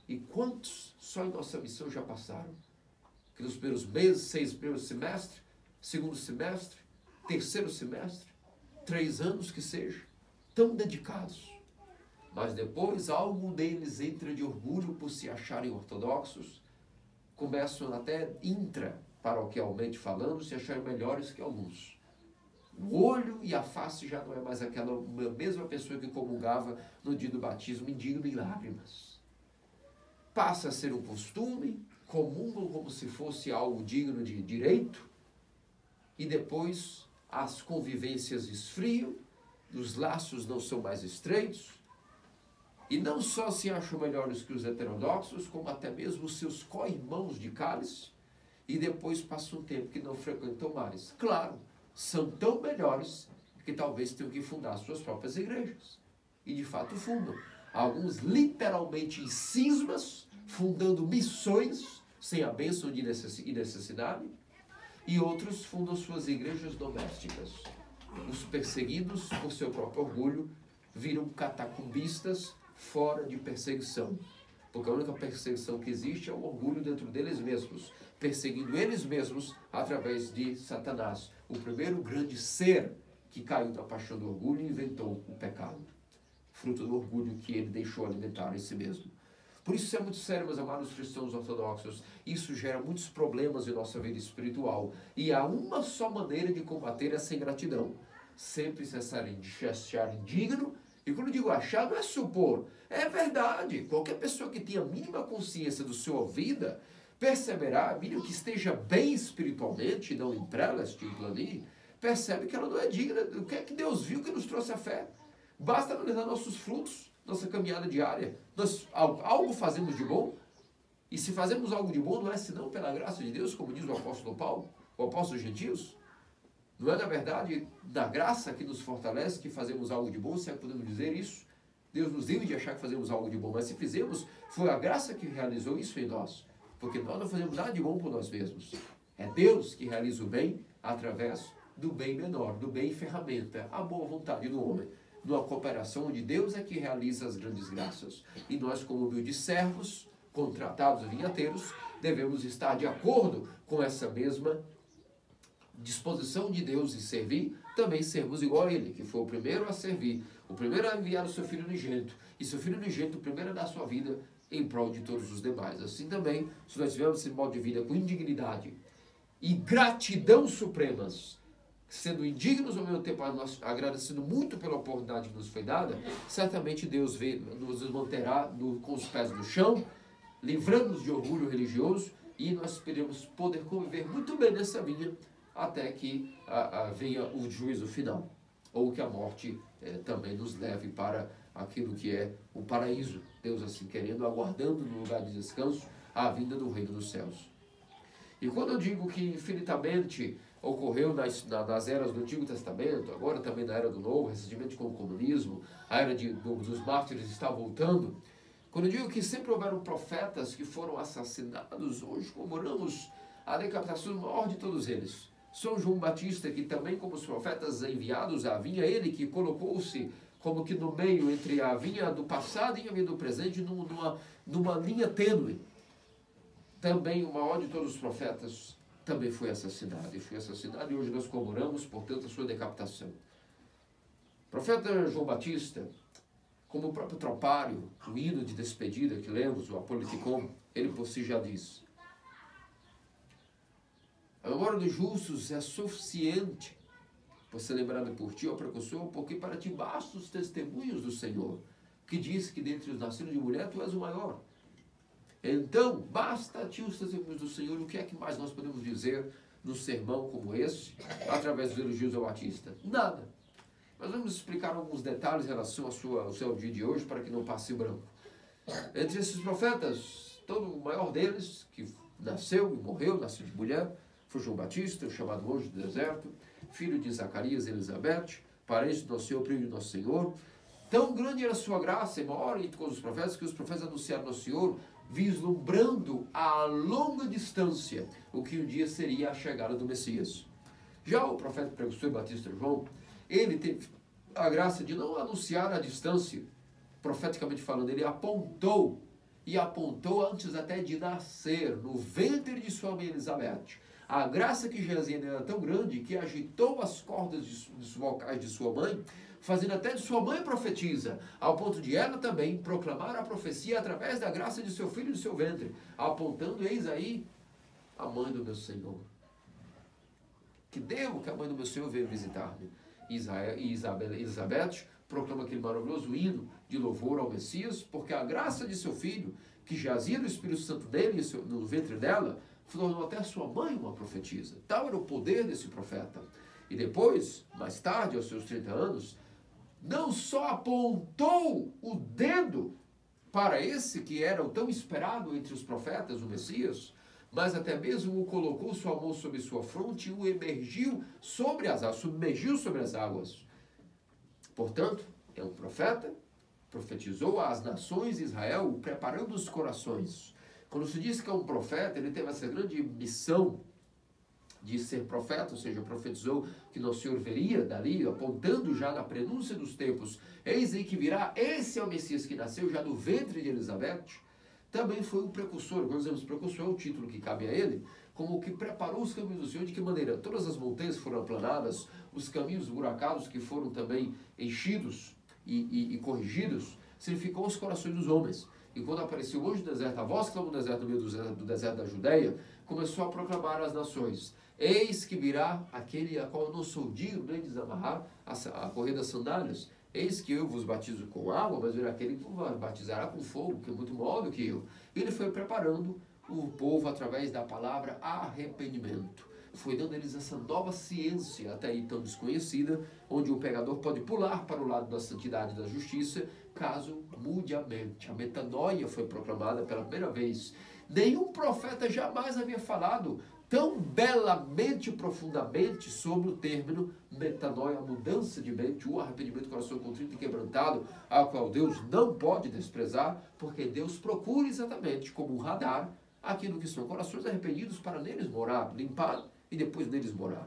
e quantos só em nossa missão já passaram? Que nos primeiros meses, 6 primeiros semestres, segundo semestre, terceiro semestre, 3 anos que seja, tão dedicados. Mas depois algo deles entra de orgulho por se acharem ortodoxos, começam até intraparoquialmente falando, se acharem melhores que alguns. O olho e a face já não é mais aquela mesma pessoa que comungava no dia do batismo, indigno em lágrimas. Passa a ser um costume, comungam como se fosse algo digno de direito, e depois as convivências esfriam, os laços não são mais estreitos, e não só se acham melhores que os heterodoxos, como até mesmo os seus co-irmãos de cálice, e depois passa um tempo que não frequentam mais. Claro, são tão melhores que talvez tenham que fundar suas próprias igrejas. E de fato fundam. Alguns literalmente em cismas, fundando missões sem a bênção de necessidade, e outros fundam suas igrejas domésticas. Os perseguidos por seu próprio orgulho viram catacumbistas fora de perseguição, porque a única perseguição que existe é o orgulho dentro deles mesmos, perseguindo eles mesmos através de Satanás, o primeiro grande ser que caiu da paixão do orgulho e inventou o pecado, fruto do orgulho que ele deixou alimentar em si mesmo. Por isso é muito sério, meus amados cristãos ortodoxos. Isso gera muitos problemas em nossa vida espiritual. E há uma só maneira de combater essa ingratidão. Sempre se achar indigno. E quando eu digo achar, não é supor. É verdade. Qualquer pessoa que tenha a mínima consciência da sua vida, perceberá, mínimo que esteja bem espiritualmente, não em prelast, em plani, percebe que ela não é digna do que é que Deus viu que nos trouxe a fé. Basta analisar nossos frutos, nossa caminhada diária. Nós algo fazemos de bom, e se fazemos algo de bom, não é senão pela graça de Deus, como diz o apóstolo Paulo, o apóstolo Gentios. Não é, na verdade, da graça que nos fortalece que fazemos algo de bom, se é que podemos dizer isso. Deus nos livre de achar que fazemos algo de bom, mas se fizemos, foi a graça que realizou isso em nós, porque nós não fazemos nada de bom por nós mesmos. É Deus que realiza o bem através do bem menor, do bem ferramenta, a boa vontade do homem. Numa cooperação onde Deus é que realiza as grandes graças. E nós, como humildes servos, contratados vinhateiros, devemos estar de acordo com essa mesma disposição de Deus em servir, também sermos igual a Ele, que foi o primeiro a servir, o primeiro a enviar o seu Filho unigênito, e seu Filho unigênito o primeiro a dar sua vida em prol de todos os demais. Assim também, se nós tivermos esse modo de vida com indignidade e gratidão supremas, sendo indignos ao mesmo tempo, agradecendo muito pela oportunidade que nos foi dada, certamente Deus nos manterá com os pés no chão, livrando-nos de orgulho religioso, e nós esperamos poder conviver muito bem nessa vida, até que venha o juízo final, ou que a morte também nos leve para aquilo que é o paraíso, Deus assim querendo, aguardando no lugar de descanso a vinda do reino dos céus. E quando eu digo que infinitamente ocorreu nas eras do Antigo Testamento, agora também na era do Novo, recentemente com o comunismo, a era dos mártires está voltando. Quando eu digo que sempre houveram profetas que foram assassinados, hoje comemoramos a decapitação maior de todos eles. São João Batista, que também como os profetas enviados à vinha, ele que colocou-se como que no meio entre a vinha do passado e a vinha do presente, numa linha tênue. Também o maior de todos os profetas também foi assassinado. E hoje nós comemoramos, portanto, a sua decapitação. O profeta João Batista, como o próprio tropário, o hino de despedida que lemos, o Apoliticon, ele por si já diz: a memória dos justos é suficiente por ser lembrado por ti, ó precursor, porque para ti bastam os testemunhos do Senhor, que diz que dentre os nascidos de mulher tu és o maior. Então, basta a ti os testemunhos do Senhor. O que é que mais nós podemos dizer num sermão como esse, através dos elogios ao Batista? Nada. Mas vamos explicar alguns detalhes em relação ao seu dia de hoje, para que não passe branco. Entre esses profetas, o maior deles, que nasceu e morreu, nasceu de mulher, foi João Batista, o chamado anjo do deserto, filho de Zacarias e Elizabeth, parente do nosso Senhor, primo do nosso Senhor. Tão grande era a sua graça, e maior entre os profetas, que os profetas anunciaram ao Senhor, vislumbrando a longa distância o que um dia seria a chegada do Messias. Já o profeta precursor Batista João, ele teve a graça de não anunciar a distância, profeticamente falando, ele apontou antes até de nascer, no ventre de sua mãe Elizabeth. A graça que jazia nele era tão grande que agitou as cordas vocais de sua mãe, fazendo até de sua mãe profetisa, ao ponto de ela também proclamar a profecia através da graça de seu filho e de seu ventre, apontando, eis aí, a mãe do meu Senhor. Que devo que a mãe do meu Senhor veio visitar-me. E Elizabeth proclama aquele maravilhoso hino de louvor ao Messias, porque a graça de seu filho, que jazia no Espírito Santo dele e no ventre dela, tornou até sua mãe uma profetisa. Tal era o poder desse profeta. E depois, mais tarde, aos seus 30 anos, não só apontou o dedo para esse que era o tão esperado entre os profetas, o Messias, mas até mesmo o colocou sua mão sobre sua fronte e o emergiu sobre as águas, submergiu sobre as águas. Portanto, é um profeta, profetizou às nações de Israel, preparando os corações. Quando se diz que é um profeta, ele teve essa grande missão de ser profeta, ou seja, profetizou que nosso Senhor veria dali, apontando já na prenúncia dos tempos, eis aí que virá, esse é o Messias que nasceu já no ventre de Elizabeth. Também foi um precursor, quando dizemos precursor é o título que cabe a ele, como o que preparou os caminhos do Senhor. De que maneira? Todas as montanhas foram aplanadas, os caminhos buracados que foram também enchidos e corrigidos, significou os corações dos homens. E quando apareceu o anjo do deserto, a voz que estava no deserto, no meio do deserto da Judéia, começou a proclamar às nações: eis que virá aquele a qual eu não sou digno nem de desamarrar a correia das sandálias. Eis que eu vos batizo com água, mas virá aquele que vos batizará com fogo, que é muito maior do que eu. Ele foi preparando o povo através da palavra arrependimento. Foi dando a eles essa nova ciência, até aí tão desconhecida, onde o pecador pode pular para o lado da santidade e da justiça, caso mude a mente. A metanoia foi proclamada pela primeira vez. Nenhum profeta jamais havia falado tão belamente e profundamente sobre o término metanoia, a mudança de mente, o arrependimento do coração contrito e quebrantado, ao qual Deus não pode desprezar, porque Deus procura exatamente como um radar aquilo que são corações arrependidos para neles morar, limpar e depois neles morar.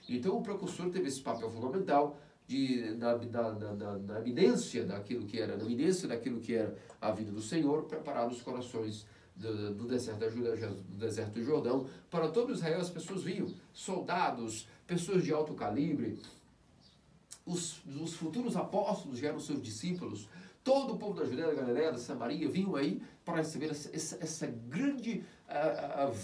Então o precursor teve esse papel fundamental na eminência daquilo que era, a vida do Senhor, preparar os corações do deserto da Judéia, do deserto do Jordão. Para todo Israel as pessoas vinham, soldados, pessoas de alto calibre, os futuros apóstolos já eram seus discípulos, todo o povo da Judéia, da Galileia, da Samaria, vinham aí para receber essa grande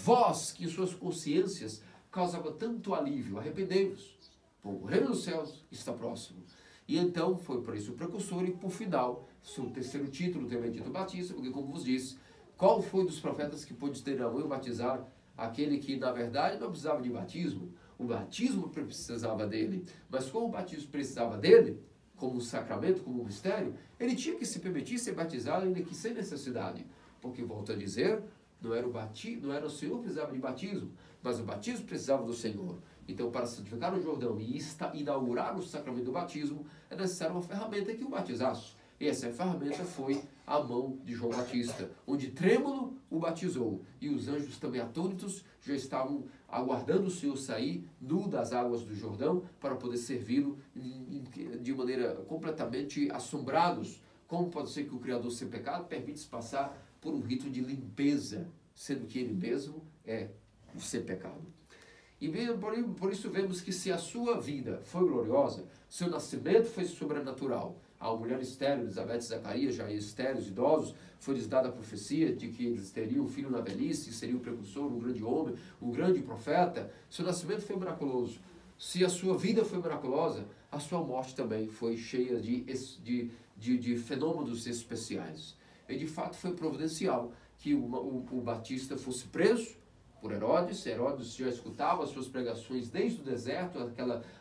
voz que em suas consciências causava tanto alívio. Arrependei-vos, o reino dos céus está próximo. E então foi por isso o precursor, e por final, seu terceiro título também dito Batista, porque como vos disse, qual foi dos profetas que pôde ter a mão e batizar aquele que na verdade não precisava de batismo? O batismo precisava dele, mas como o batismo precisava dele, como um sacramento, como um mistério, ele tinha que se permitir ser batizado ainda que sem necessidade, porque, volto a dizer, não era o Senhor que precisava de batismo, mas o batismo precisava do Senhor. Então, para santificar o Jordão e inaugurar o sacramento do batismo, é necessário uma ferramenta que o batizasse. E essa ferramenta foi a mão de João Batista, onde trêmulo o batizou. E os anjos também atônitos já estavam aguardando o Senhor sair nu das águas do Jordão para poder servi-lo de maneira completamente assombrados. Como pode ser que o Criador sem pecado permite-se passar por um rito de limpeza, sendo que ele mesmo é o sem pecado? E por isso vemos que se a sua vida foi gloriosa, seu nascimento foi sobrenatural. A mulher estéril, Elizabeth e Zacarias, já estéreis, idosos, foi-lhes dada a profecia de que eles teriam um filho na velhice, seria o precursor, um grande homem, um grande profeta. Seu nascimento foi miraculoso. Se a sua vida foi miraculosa, a sua morte também foi cheia de fenômenos especiais. E de fato foi providencial que o Batista fosse preso por Herodes. Herodes já escutava as suas pregações desde o deserto,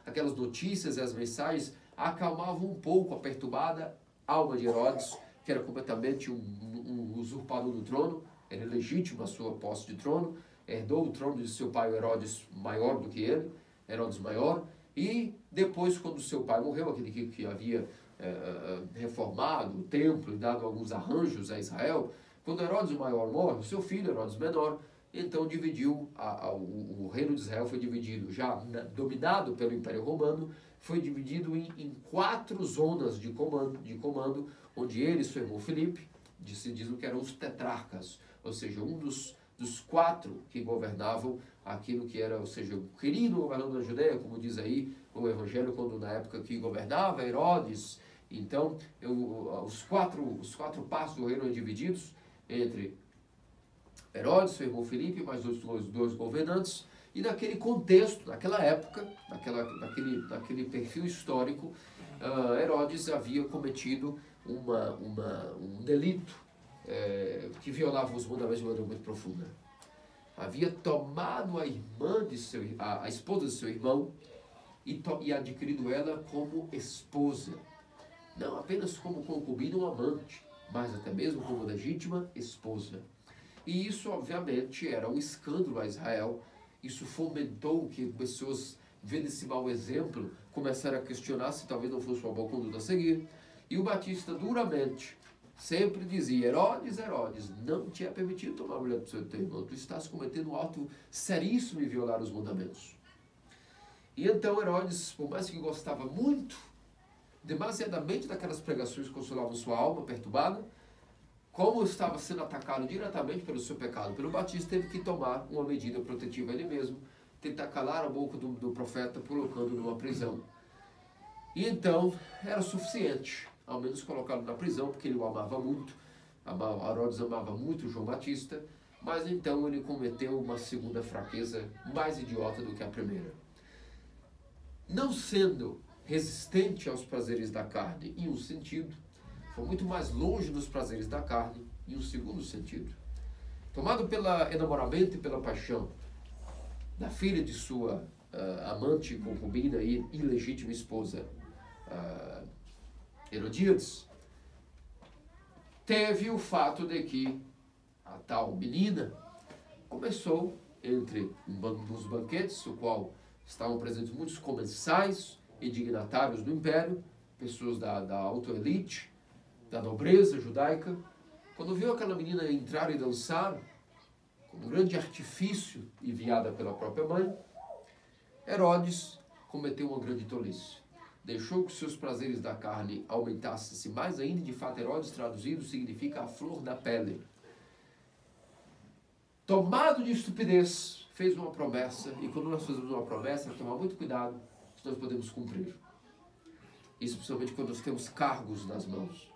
aquelas notícias e as mensagens acalmavam um pouco a perturbada alma de Herodes, que era completamente um usurpador do trono, era legítimo a sua posse de trono, herdou o trono de seu pai Herodes maior do que ele, Herodes maior, e depois, quando seu pai morreu, aquele que havia reformado o templo e dado alguns arranjos a Israel, quando Herodes maior morre, o seu filho Herodes menor, então dividiu, o reino de Israel foi dividido, já dominado pelo Império Romano, foi dividido em 4 zonas de comando, onde ele e seu irmão Filipe, dizem que eram os tetrarcas, ou seja, um dos 4 que governavam aquilo que era, ou seja, o querido governador da Judeia, como diz aí o Evangelho, quando na época que governava Herodes. Então, os quatro passos do reino eram divididos entre Herodes, seu irmão Filipe, mais dois governantes. E naquele contexto, naquela época, naquele perfil histórico, Herodes havia cometido um delito que violava os mandamentos de maneira muito profunda. Havia tomado a esposa de seu irmão e adquirido ela como esposa. Não apenas como concubina ou amante, mas até mesmo como legítima esposa. E isso, obviamente, era um escândalo a Israel. Isso fomentou que pessoas, vendo esse mau exemplo, começaram a questionar se talvez não fosse uma boa conduta a seguir. E o Batista, duramente, sempre dizia: Herodes, não te é permitido tomar a mulher do seu irmão. Tu estás cometendo um ato seríssimo em violar os mandamentos. E então Herodes, por mais que gostava muito, demasiadamente daquelas pregações que consolavam sua alma perturbada, como estava sendo atacado diretamente pelo seu pecado, pelo Batista, teve que tomar uma medida protetiva a ele mesmo, tentar calar a boca do profeta, colocando-o numa prisão. E então, era suficiente, ao menos colocá-lo na prisão, porque ele o amava muito. Herodes amava muito João Batista, mas então ele cometeu uma segunda fraqueza mais idiota do que a primeira. Não sendo resistente aos prazeres da carne em um sentido, foi muito mais longe dos prazeres da carne, em um segundo sentido. Tomado pelo enamoramento e pela paixão da filha de sua amante, concubina e ilegítima esposa, Herodíades, teve o fato de que a tal menina começou, entre uns banquetes, no qual estavam presentes muitos comensais e dignatários do império, pessoas da alta elite, da nobreza judaica, quando viu aquela menina entrar e dançar, com um grande artifício enviada pela própria mãe, Herodes cometeu uma grande tolice. Deixou que seus prazeres da carne aumentassem mais ainda, e de fato Herodes, traduzido, significa a flor da pele. Tomado de estupidez, fez uma promessa, e quando nós fazemos uma promessa, tomar muito cuidado se nós podemos cumprir. Isso principalmente quando nós temos cargos nas mãos.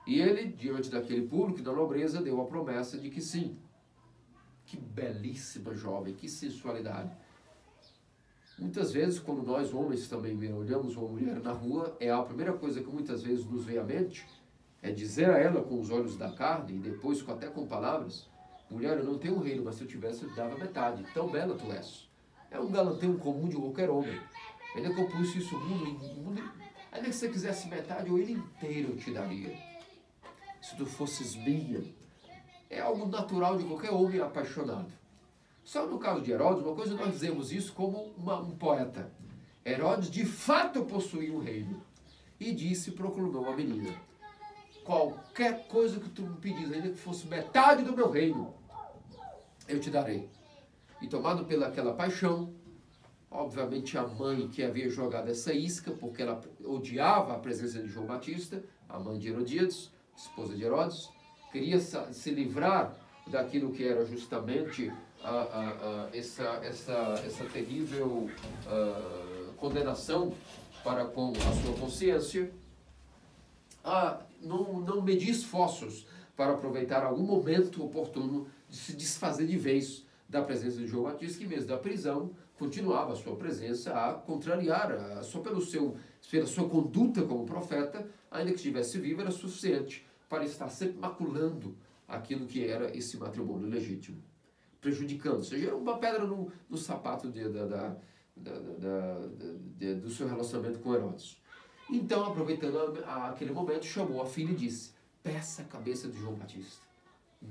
E ele, diante daquele público da nobreza, deu a promessa de que sim. Que belíssima jovem, que sensualidade. Muitas vezes, quando nós homens também olhamos uma mulher na rua, a primeira coisa que muitas vezes nos vem à mente é dizer a ela com os olhos da carne e depois até com palavras: mulher, eu não tenho um reino, mas se eu tivesse eu dava metade, tão bela tu és. É um galanteio comum de qualquer homem. Ainda que eu pus isso ainda que você quisesse metade ou ele inteiro eu te daria. Se tu fosses minha. É algo natural de qualquer homem apaixonado. Só no caso de Herodes, uma coisa nós dizemos isso como um poeta. Herodes de fato possuía um reino. E disse, proclamou a menina: qualquer coisa que tu me pedis, ainda que fosse metade do meu reino, eu te darei. E tomado pelaquela paixão, obviamente a mãe que havia jogado essa isca, porque ela odiava a presença de João Batista, a mãe de Herodíades, esposa de Herodes, queria se livrar daquilo que era justamente essa terrível condenação para com a sua consciência, não medir esforços para aproveitar algum momento oportuno de se desfazer de vez da presença de João Batista, que mesmo da prisão continuava a sua presença a contrariar, só pela sua conduta como profeta, ainda que estivesse vivo, era suficiente para estar sempre maculando aquilo que era esse matrimônio legítimo, prejudicando, ou seja, era uma pedra no sapato do seu relacionamento com Herodes. Então, aproveitando aquele momento, chamou a filha e disse: peça a cabeça de João Batista,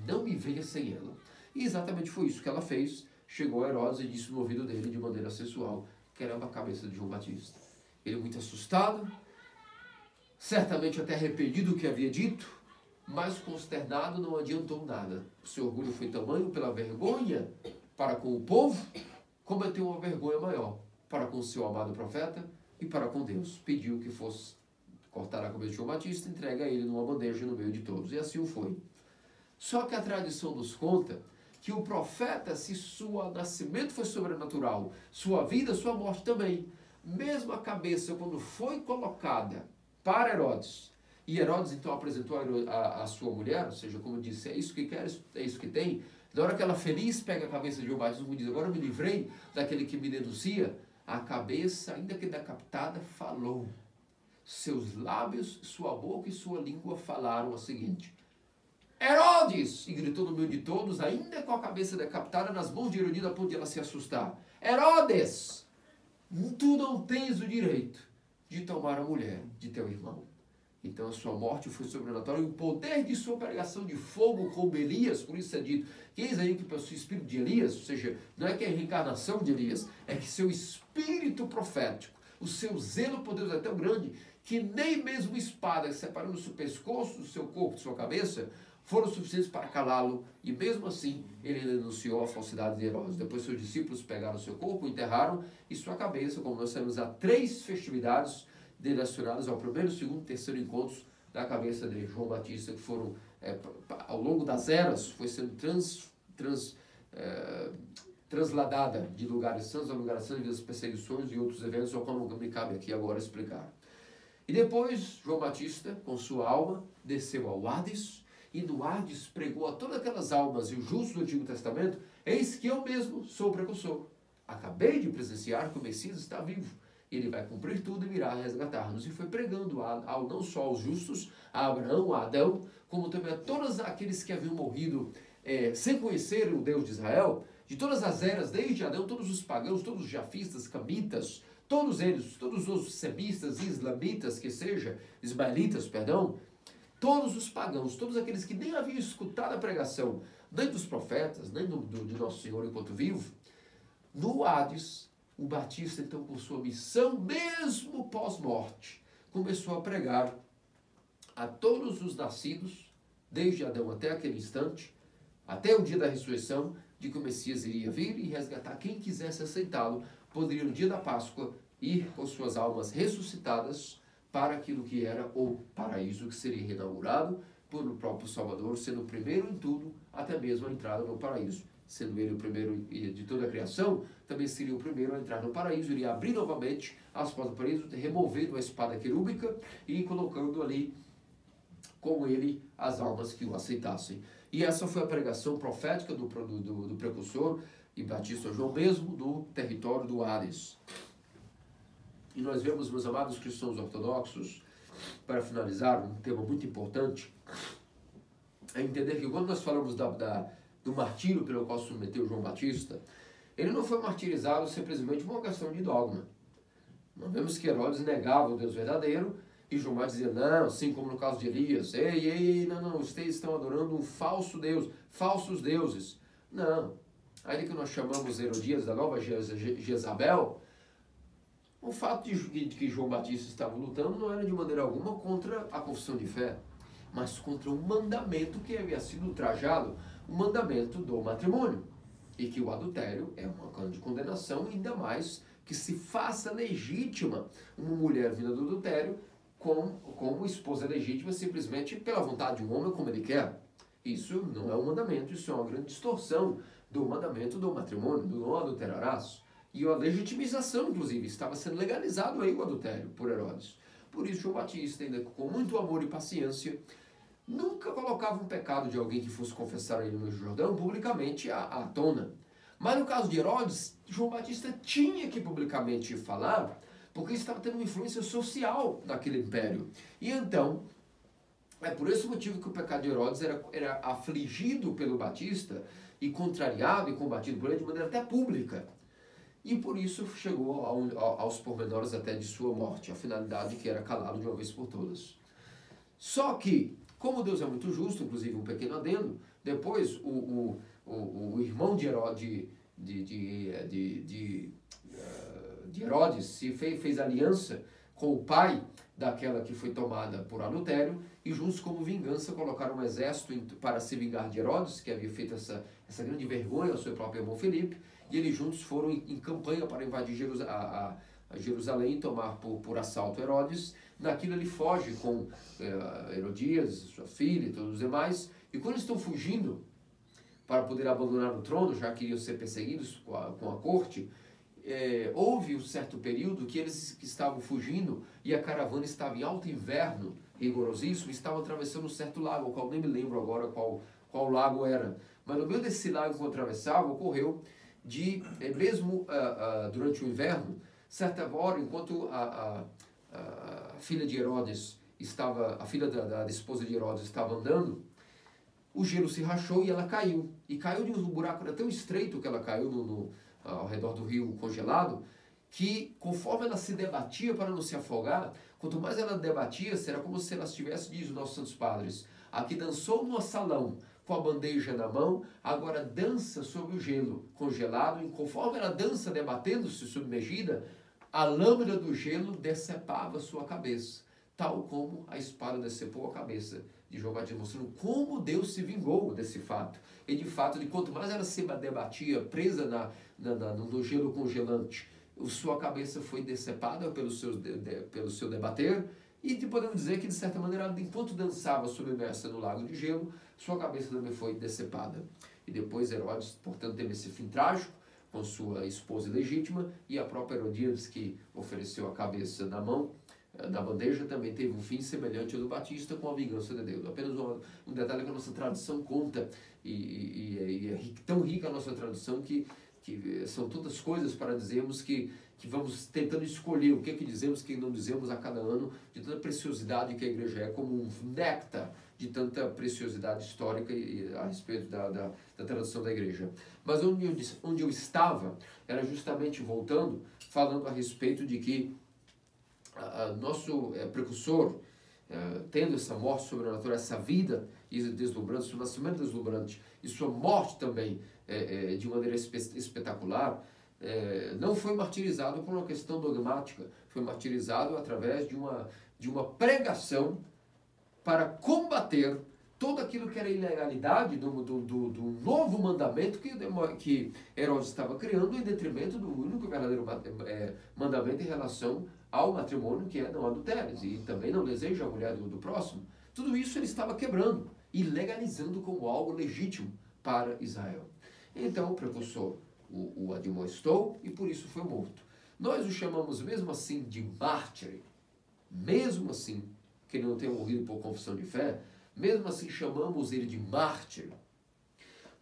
não me venha sem ela. E exatamente foi isso que ela fez. Chegou a Herodes e disse no ouvido dele de maneira sensual: queremos a cabeça de João Batista. Ele, muito assustado, certamente até arrependido do que havia dito, mas consternado, não adiantou nada. O seu orgulho foi tamanho pela vergonha para com o povo, cometeu uma vergonha maior para com o seu amado profeta e para com Deus. Pediu que fosse cortar a cabeça de João Batista, entrega a ele numa bandeja no meio de todos. E assim o foi. Só que a tradição nos conta que o profeta, se seu nascimento foi sobrenatural, sua vida, sua morte também, mesmo a cabeça, quando foi colocada para Herodes, e Herodes então apresentou a sua mulher, ou seja, como disse, é isso que queres, é isso que tem, na hora que ela feliz pega a cabeça de João Batista e diz: agora eu me livrei daquele que me denuncia, a cabeça, ainda que decapitada, falou. Seus lábios, sua boca e sua língua falaram o seguinte: Herodes! E gritou no meio de todos, ainda com a cabeça decapitada, nas mãos de Herodíada, a ponto de ela se assustar: Herodes! Tu não tens o direito de tomar a mulher de teu irmão. Então a sua morte foi sobrenatural e o poder de sua pregação de fogo como Elias, por isso é dito, que eis aí que possui o espírito de Elias, ou seja, não é que é a reencarnação de Elias, é que seu espírito profético, o seu zelo por Deus é tão grande, que nem mesmo espada separando o seu pescoço do seu corpo, de sua cabeça, foram suficientes para calá-lo, e mesmo assim ele denunciou a falsidade de Herodes. Depois seus discípulos pegaram seu corpo, enterraram, e sua cabeça, como nós sabemos, há 3 festividades direcionadas ao primeiro, segundo e terceiro encontros da cabeça de João Batista, que foram, ao longo das eras, foi sendo transladada de lugares santos a lugares santos, das perseguições e outros eventos, ao qual não me cabe aqui agora explicar. E depois, João Batista, com sua alma, desceu ao Hades, e no Hades pregou a todas aquelas almas e os justos do Antigo Testamento: eis que eu mesmo sou o precursor. Acabei de presenciar que o Messias está vivo. Ele vai cumprir tudo e virá resgatar-nos. E foi pregando não só aos justos, a Abraão, a Adão, como também a todos aqueles que haviam morrido sem conhecer o Deus de Israel, de todas as eras, desde Adão, todos os pagãos, todos os jafistas, camitas, todos eles, todos os semistas, islamitas, que seja, ismaelitas, perdão, todos os pagãos, todos aqueles que nem haviam escutado a pregação, nem dos profetas, nem de Nosso Senhor enquanto vivo, no Hades, o Batista, então, com sua missão, mesmo pós-morte, começou a pregar a todos os nascidos, desde Adão até aquele instante, até o dia da ressurreição, de que o Messias iria vir e resgatar quem quisesse aceitá-lo, poderia no dia da Páscoa ir com suas almas ressuscitadas para aquilo que era o paraíso, que seria reinaugurado pelo próprio Salvador, sendo o primeiro em tudo, até mesmo a entrada no paraíso. Sendo ele o primeiro de toda a criação, também seria o primeiro a entrar no paraíso, iria abrir novamente as portas do paraíso, removendo a espada querúbica e colocando ali com ele as almas que o aceitassem. E essa foi a pregação profética do precursor e Batista João mesmo, no território do Hades. E nós vemos, meus amados cristãos ortodoxos, para finalizar, um tema muito importante, é entender que quando nós falamos do martírio pelo qual se submeteu João Batista, ele não foi martirizado simplesmente por uma questão de dogma. Nós vemos que Herodes negava o Deus verdadeiro e João Batista dizia: não, assim como no caso de Elias, não, vocês estão adorando um falso Deus, falsos deuses. Não, ainda que nós chamamos Herodias da nova Jezabel, o fato de que João Batista estava lutando não era de maneira alguma contra a confissão de fé, mas contra um mandamento que havia sido ultrajado, o mandamento do matrimônio. E que o adultério é uma grande condenação, ainda mais que se faça legítima uma mulher vinda do adultério como esposa legítima simplesmente pela vontade de um homem como ele quer. Isso não é um mandamento, isso é uma grande distorção do mandamento do matrimônio, do não adulterarás. E a legitimização, inclusive, estava sendo legalizado aí o adultério por Herodes. Por isso, João Batista, ainda com muito amor e paciência, nunca colocava um pecado de alguém que fosse confessar ele no Jordão publicamente à tona. Mas no caso de Herodes, João Batista tinha que publicamente falar, porque ele estava tendo uma influência social naquele império. E então, é por esse motivo que o pecado de Herodes era afligido pelo Batista e contrariado e combatido por ele de maneira até pública. E por isso chegou aos pormenores até de sua morte, a finalidade que era calá-lo de uma vez por todas. Só que, como Deus é muito justo, inclusive um pequeno adendo, depois o irmão de Herodes fez aliança com o pai daquela que foi tomada por adultério, e juntos como vingança colocaram um exército para se vingar de Herodes, que havia feito essa grande vergonha ao seu próprio irmão Filipe, e eles juntos foram em campanha para invadir Jerusalém e tomar por assalto Herodes. Naquilo ele foge com Herodias, sua filha e todos os demais, e quando eles estão fugindo para poder abandonar o trono, já que iriam ser perseguidos com a corte, houve um certo período que eles estavam fugindo e a caravana estava em alto inverno, rigorosíssimo, estavam atravessando um certo lago, o qual nem me lembro agora qual lago era. Mas no meio desse lago que atravessava, ocorreu mesmo durante o inverno, certa hora, enquanto a filha de Herodes a filha da esposa de Herodes estava andando, o gelo se rachou e ela caiu. E caiu de um buraco, era tão estreito que ela caiu ao redor do rio congelado, que conforme ela se debatia para não se afogar, quanto mais ela debatia, era como se ela estivesse, diz os nossos santos padres, aqui dançou no salão com a bandeja na mão, agora dança sobre o gelo congelado, e conforme ela dança debatendo-se submergida, a lâmina do gelo decepava sua cabeça, tal como a espada decepou a cabeça de João Batista, mostrando como Deus se vingou desse fato. E de fato, quanto mais ela se debatia, presa no gelo congelante, sua cabeça foi decepada pelo seu debater, e podemos dizer que, de certa maneira, enquanto dançava submersa no lago de gelo, sua cabeça também foi decepada. E depois Herodes, portanto, teve esse fim trágico com sua esposa ilegítima, e a própria Herodias, que ofereceu a cabeça na bandeja, também teve um fim semelhante ao do Batista, com a vingança de Deus. Apenas um detalhe que a nossa tradição conta, e é tão rica a nossa tradição que são tantas coisas para dizermos que vamos tentando escolher o que dizemos, o que não dizemos a cada ano, de tanta preciosidade que a igreja é, como um néctar de tanta preciosidade histórica a respeito da tradição da igreja. Mas onde eu estava era justamente voltando, falando a respeito de que nosso precursor, tendo essa morte sobrenatural, essa vida deslumbrante, seu nascimento deslumbrante e sua morte também de maneira espetacular, não foi martirizado por uma questão dogmática, foi martirizado através de uma pregação para combater todo aquilo que era ilegalidade do novo mandamento que Herodes estava criando, em detrimento do único verdadeiro mandamento em relação ao matrimônio, que é não adultéres, e também não deseja a mulher do próximo. Tudo isso ele estava quebrando e legalizando como algo legítimo para Israel. Então o precursor o admoestou e por isso foi morto. Nós o chamamos mesmo assim de mártir, mesmo assim que ele não tenha morrido por confissão de fé, mesmo assim chamamos ele de mártir,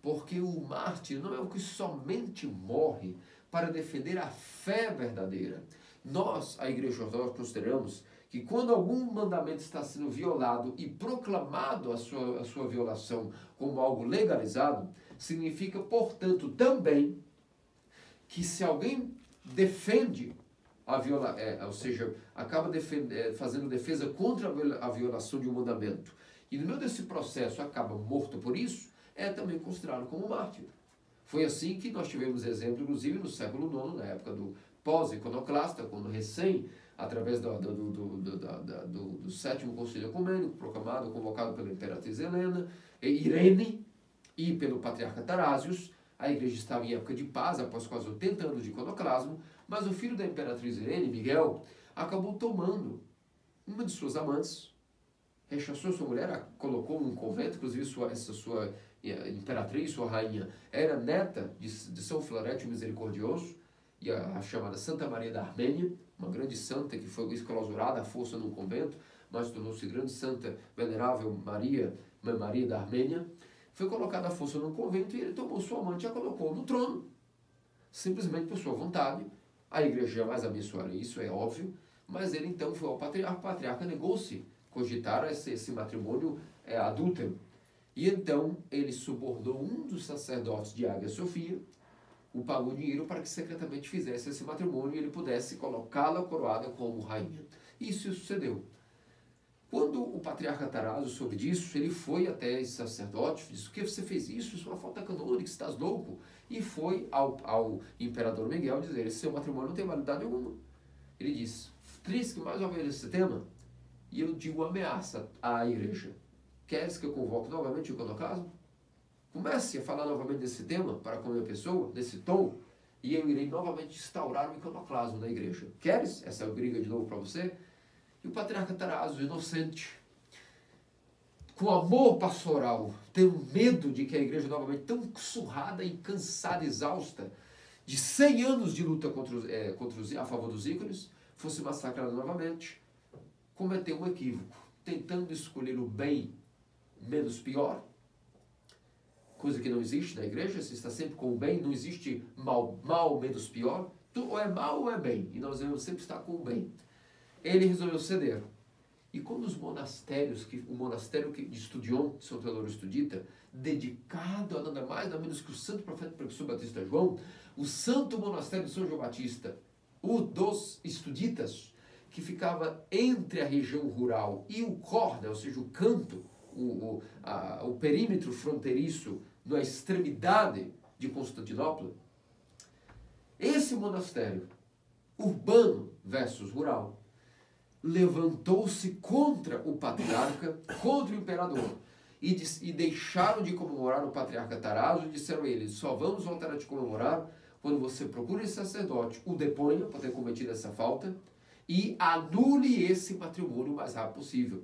porque o mártir não é o que somente morre para defender a fé verdadeira. Nós, a Igreja Ortodoxa, consideramos que quando algum mandamento está sendo violado e proclamado a sua violação como algo legalizado, significa, portanto, também que se alguém defende ou seja, acaba fazendo defesa contra a violação de um mandamento, e no meio desse processo acaba morto por isso, é também considerado como mártir. Foi assim que nós tivemos exemplo, inclusive, no século IX, na época do pós-iconoclasta, quando recém, através do sétimo concílio ecumênico, proclamado, convocado pela imperatriz Helena, Irene e pelo patriarca Tarásios, a igreja estava em época de paz, após quase 80 anos de iconoclasmo, mas o filho da imperatriz Irene, Miguel, acabou tomando uma de suas amantes, rechaçou sua mulher, a colocou num convento, inclusive essa sua imperatriz, sua rainha, era neta de São Filareto Misericordioso, e a chamada Santa Maria da Armênia, uma grande santa que foi exclausurada à força num convento, mas tornou-se grande santa, venerável Maria, Mãe Maria da Armênia, foi colocada à força num convento e ele tomou sua amante e a colocou no trono, simplesmente por sua vontade. A igreja jamais abençoaria isso, é óbvio, mas ele então foi ao patriarca, o patriarca negou-se cogitar esse matrimônio adúltero. E então ele subornou um dos sacerdotes de Ágia Sofia, o pagou dinheiro para que secretamente fizesse esse matrimônio e ele pudesse colocá-la coroada como rainha. Isso sucedeu. Quando o patriarca Tarásios soube disso, ele foi até esse sacerdote e disse: "Por que você fez isso? Isso é uma falta canônica, você está louco?" E foi ao imperador Miguel dizer: "Esse seu matrimônio não tem validade alguma." Ele disse: "Trisque mais uma vez esse tema, e eu digo uma ameaça à igreja. Queres que eu convoque novamente o iconoclasmo? Comece a falar novamente desse tema para com a minha pessoa, desse tom, e eu irei novamente instaurar o iconoclasmo na igreja. Queres? Essa briga de novo para você?" E o patriarca Tarásios, inocente, com amor pastoral, tendo medo de que a igreja novamente, tão surrada e cansada, exausta, de 100 anos de luta a favor dos ícones, fosse massacrada novamente, cometeu um equívoco, tentando escolher o bem menos pior, coisa que não existe na igreja. Se está sempre com o bem, não existe mal menos pior, ou é mal ou é bem, e nós devemos sempre estar com o bem. Ele resolveu ceder. E quando os monastérios, o monastério de Estudion, São Teodoro Estudita, dedicado a nada mais, nada menos que o santo profeta precursor Batista João, o santo monastério de São João Batista, o dos Estuditas, que ficava entre a região rural e o córnea, ou seja, o canto, o perímetro fronteiriço, na extremidade de Constantinopla, esse monastério, urbano versus rural, levantou-se contra o patriarca, contra o imperador, e deixaram de comemorar o patriarca Tarásios e disseram a ele: "Só vamos voltar a te comemorar quando você procure esse sacerdote, o deponha por ter cometido essa falta e anule esse matrimônio o mais rápido possível."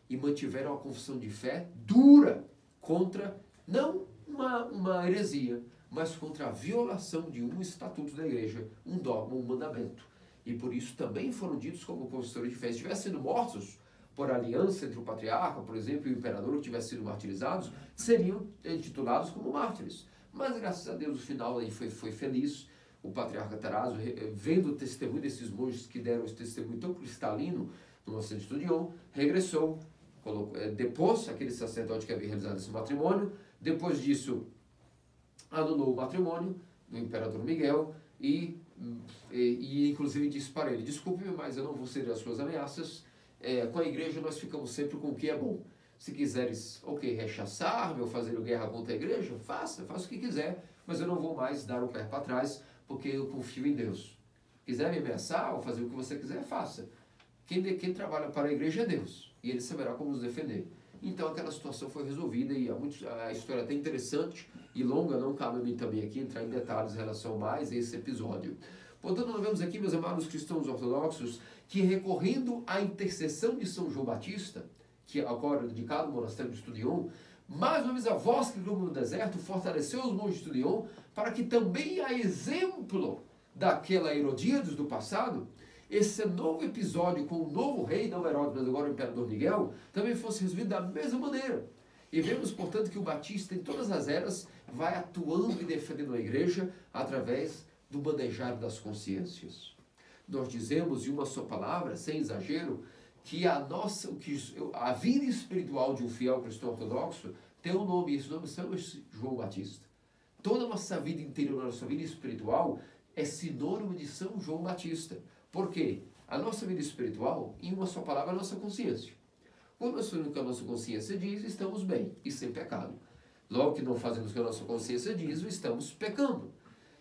E mantiveram a confissão de fé dura contra, não uma heresia, mas contra a violação de um estatuto da igreja, um dogma, um mandamento. E por isso também foram ditos como opositores de fé. Se tivessem sido mortos por aliança entre o patriarca, por exemplo, e o imperador, que tivessem sido martirizados, seriam intitulados como mártires. Mas graças a Deus o final aí foi feliz. O patriarca Tarásios, vendo o testemunho desses monges que deram esse testemunho tão cristalino no nosso Estudion, regressou, depôs aquele sacerdote que havia realizado esse matrimônio. Depois disso, anulou o matrimônio do imperador Miguel e inclusive disse para ele: "Desculpe-me, mas eu não vou ceder às suas ameaças. Com a igreja nós ficamos sempre com o que é bom. Se quiseres, rechaçar-me ou fazer guerra contra a igreja, faça o que quiser, mas eu não vou mais dar o pé para trás, porque eu confio em Deus. Quiser me ameaçar ou fazer o que você quiser, faça. Quem trabalha para a igreja é Deus, e Ele saberá como nos defender." Então aquela situação foi resolvida, e a história é até interessante e longa, não cabe a mim também aqui entrar em detalhes em relação mais a esse episódio. Portanto, nós vemos aqui, meus amados cristãos ortodoxos, que recorrendo à intercessão de São João Batista, que agora é dedicado ao monastério de Estudion, mais uma vez a voz que clamou no deserto fortaleceu os monges de Estudion, para que também, a exemplo daquela Herodíades do passado, esse novo episódio com o novo rei, não Herodes, mas agora o imperador Miguel, também fosse resolvido da mesma maneira. E vemos, portanto, que o Batista, em todas as eras, vai atuando e defendendo a igreja através do manejar das consciências. Nós dizemos, em uma só palavra, sem exagero, que a vida espiritual de um fiel cristão ortodoxo tem um nome, e esse nome chama-se João Batista. Toda a nossa vida interior, a nossa vida espiritual, é sinônimo de São João Batista. Por quê? A nossa vida espiritual, em uma só palavra, é a nossa consciência. Quando nós fazemos o que a nossa consciência diz, estamos bem e sem pecado. Logo que não fazemos o que a nossa consciência diz, estamos pecando.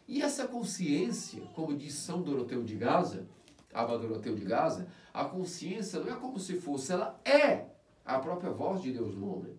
E essa consciência, como diz São Doroteu de Gaza, Aba Doroteu de Gaza, a consciência não é como se fosse, ela é a própria voz de Deus no homem.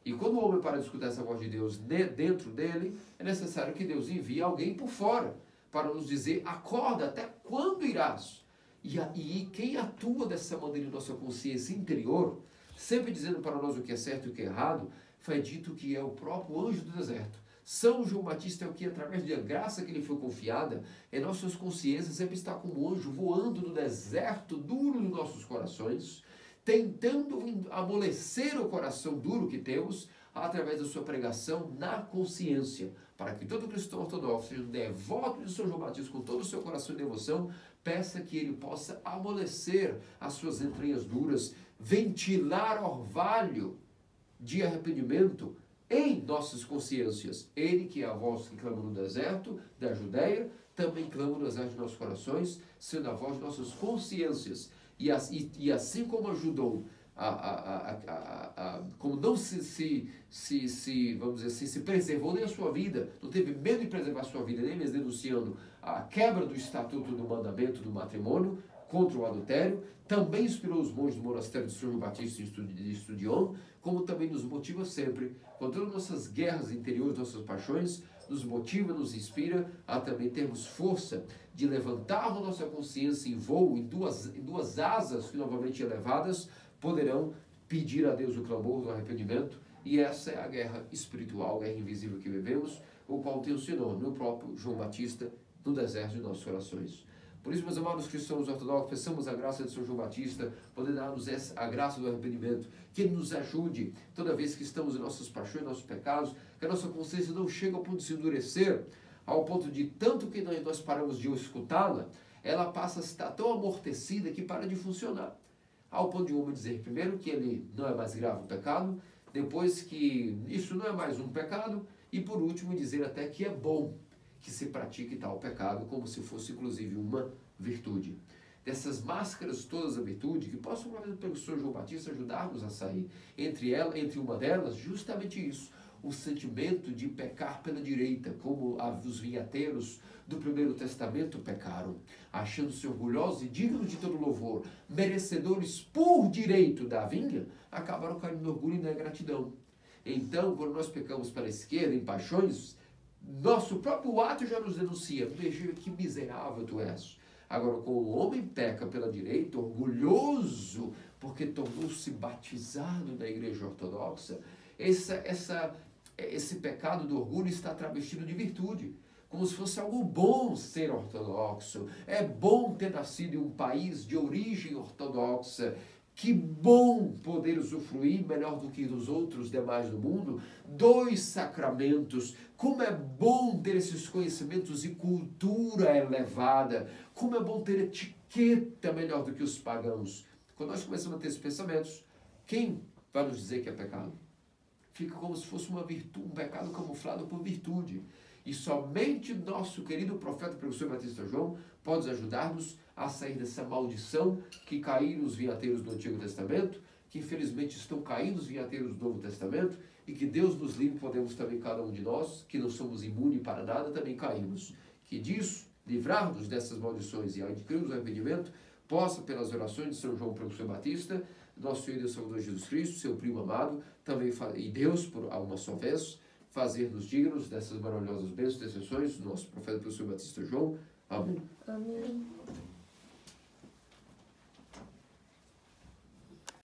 E quando o homem para de escutar essa voz de Deus dentro dele, é necessário que Deus envie alguém por fora, para nos dizer, acorda, até quando irás? E quem atua dessa maneira em nossa consciência interior, sempre dizendo para nós o que é certo e o que é errado, foi dito que é o próprio anjo do deserto. São João Batista é o que, através da graça que lhe foi confiada, em nossas consciências sempre está como um anjo voando no deserto duro dos nossos corações, tentando amolecer o coração duro que temos, através da sua pregação na consciência, para que todo cristão ortodoxo seja um devoto de São João Batista com todo o seu coração e devoção, peça que ele possa amolecer as suas entranhas duras, ventilar orvalho de arrependimento em nossas consciências. Ele que é a voz que clama no deserto da Judéia, também clama no deserto de nossos corações, sendo a voz de nossas consciências. E assim como ajudou, como não vamos dizer assim, se preservou nem a sua vida, não teve medo de preservar a sua vida, nem mesmo denunciando a quebra do estatuto do mandamento do matrimônio contra o adultério, também inspirou os monges do monastério de São João Batista de Estudion, como também nos motiva sempre, com todas as nossas guerras interiores, nossas paixões, nos motiva, nos inspira a também termos força de levantarmos nossa consciência em voo, em duas asas que novamente elevadas poderão pedir a Deus o clamor do arrependimento. E essa é a guerra espiritual, a guerra invisível que vivemos, o qual tem o seu nome, no próprio João Batista, no deserto de nossos corações. Por isso, meus amados cristãos ortodoxos, peçamos a graça de São João Batista, poder dar-nos a graça do arrependimento, que Ele nos ajude toda vez que estamos em nossas paixões, nossos pecados, que a nossa consciência não chegue ao ponto de se endurecer, ao ponto de tanto que nós paramos de escutá-la, ela passa a estar tão amortecida que para de funcionar. Ao ponto de um homem dizer, primeiro, que ele não é mais grave o pecado, depois que isso não é mais um pecado, e por último dizer até que é bom que se pratique tal pecado, como se fosse inclusive uma virtude. Dessas máscaras todas da virtude, que possam, pelo Senhor João Batista, ajudar-nos a sair. Entre uma delas, justamente isso, o sentimento de pecar pela direita, como os vinhateiros do Primeiro Testamento pecaram, achando-se orgulhosos e dignos de todo louvor, merecedores por direito da vinha, acabaram caindo no orgulho e na ingratidão. Então, quando nós pecamos pela esquerda, em paixões, nosso próprio ato já nos denuncia, veja que miserável tu és. Agora, quando o homem peca pela direita, orgulhoso, porque tornou-se batizado na igreja ortodoxa, esse pecado do orgulho está travestido de virtude, como se fosse algo bom ser ortodoxo, é bom ter nascido em um país de origem ortodoxa, que bom poder usufruir, melhor do que dos outros demais do mundo, dos sacramentos. Como é bom ter esses conhecimentos e cultura elevada. Como é bom ter etiqueta melhor do que os pagãos. Quando nós começamos a ter esses pensamentos, quem vai nos dizer que é pecado? Fica como se fosse uma virtude, um pecado camuflado por virtude. E somente nosso querido profeta, professor Batista João, pode ajudar-nos a sair dessa maldição que caíram os vinhateiros do Antigo Testamento, que infelizmente estão caindo os vinhateiros do Novo Testamento, e que Deus nos livre, podemos também, cada um de nós, que não somos imunes para nada, também caímos. Que disso, livrar-nos dessas maldições e adquirirmos o arrependimento, possa, pelas orações de São João, professor Batista, nosso Senhor e Salvador Jesus Cristo, seu primo amado, também e Deus, por uma só vez, fazer-nos dignos dessas maravilhosas bênçãos e intercessões do nosso profeta, professor Batista João. Amém. Amém.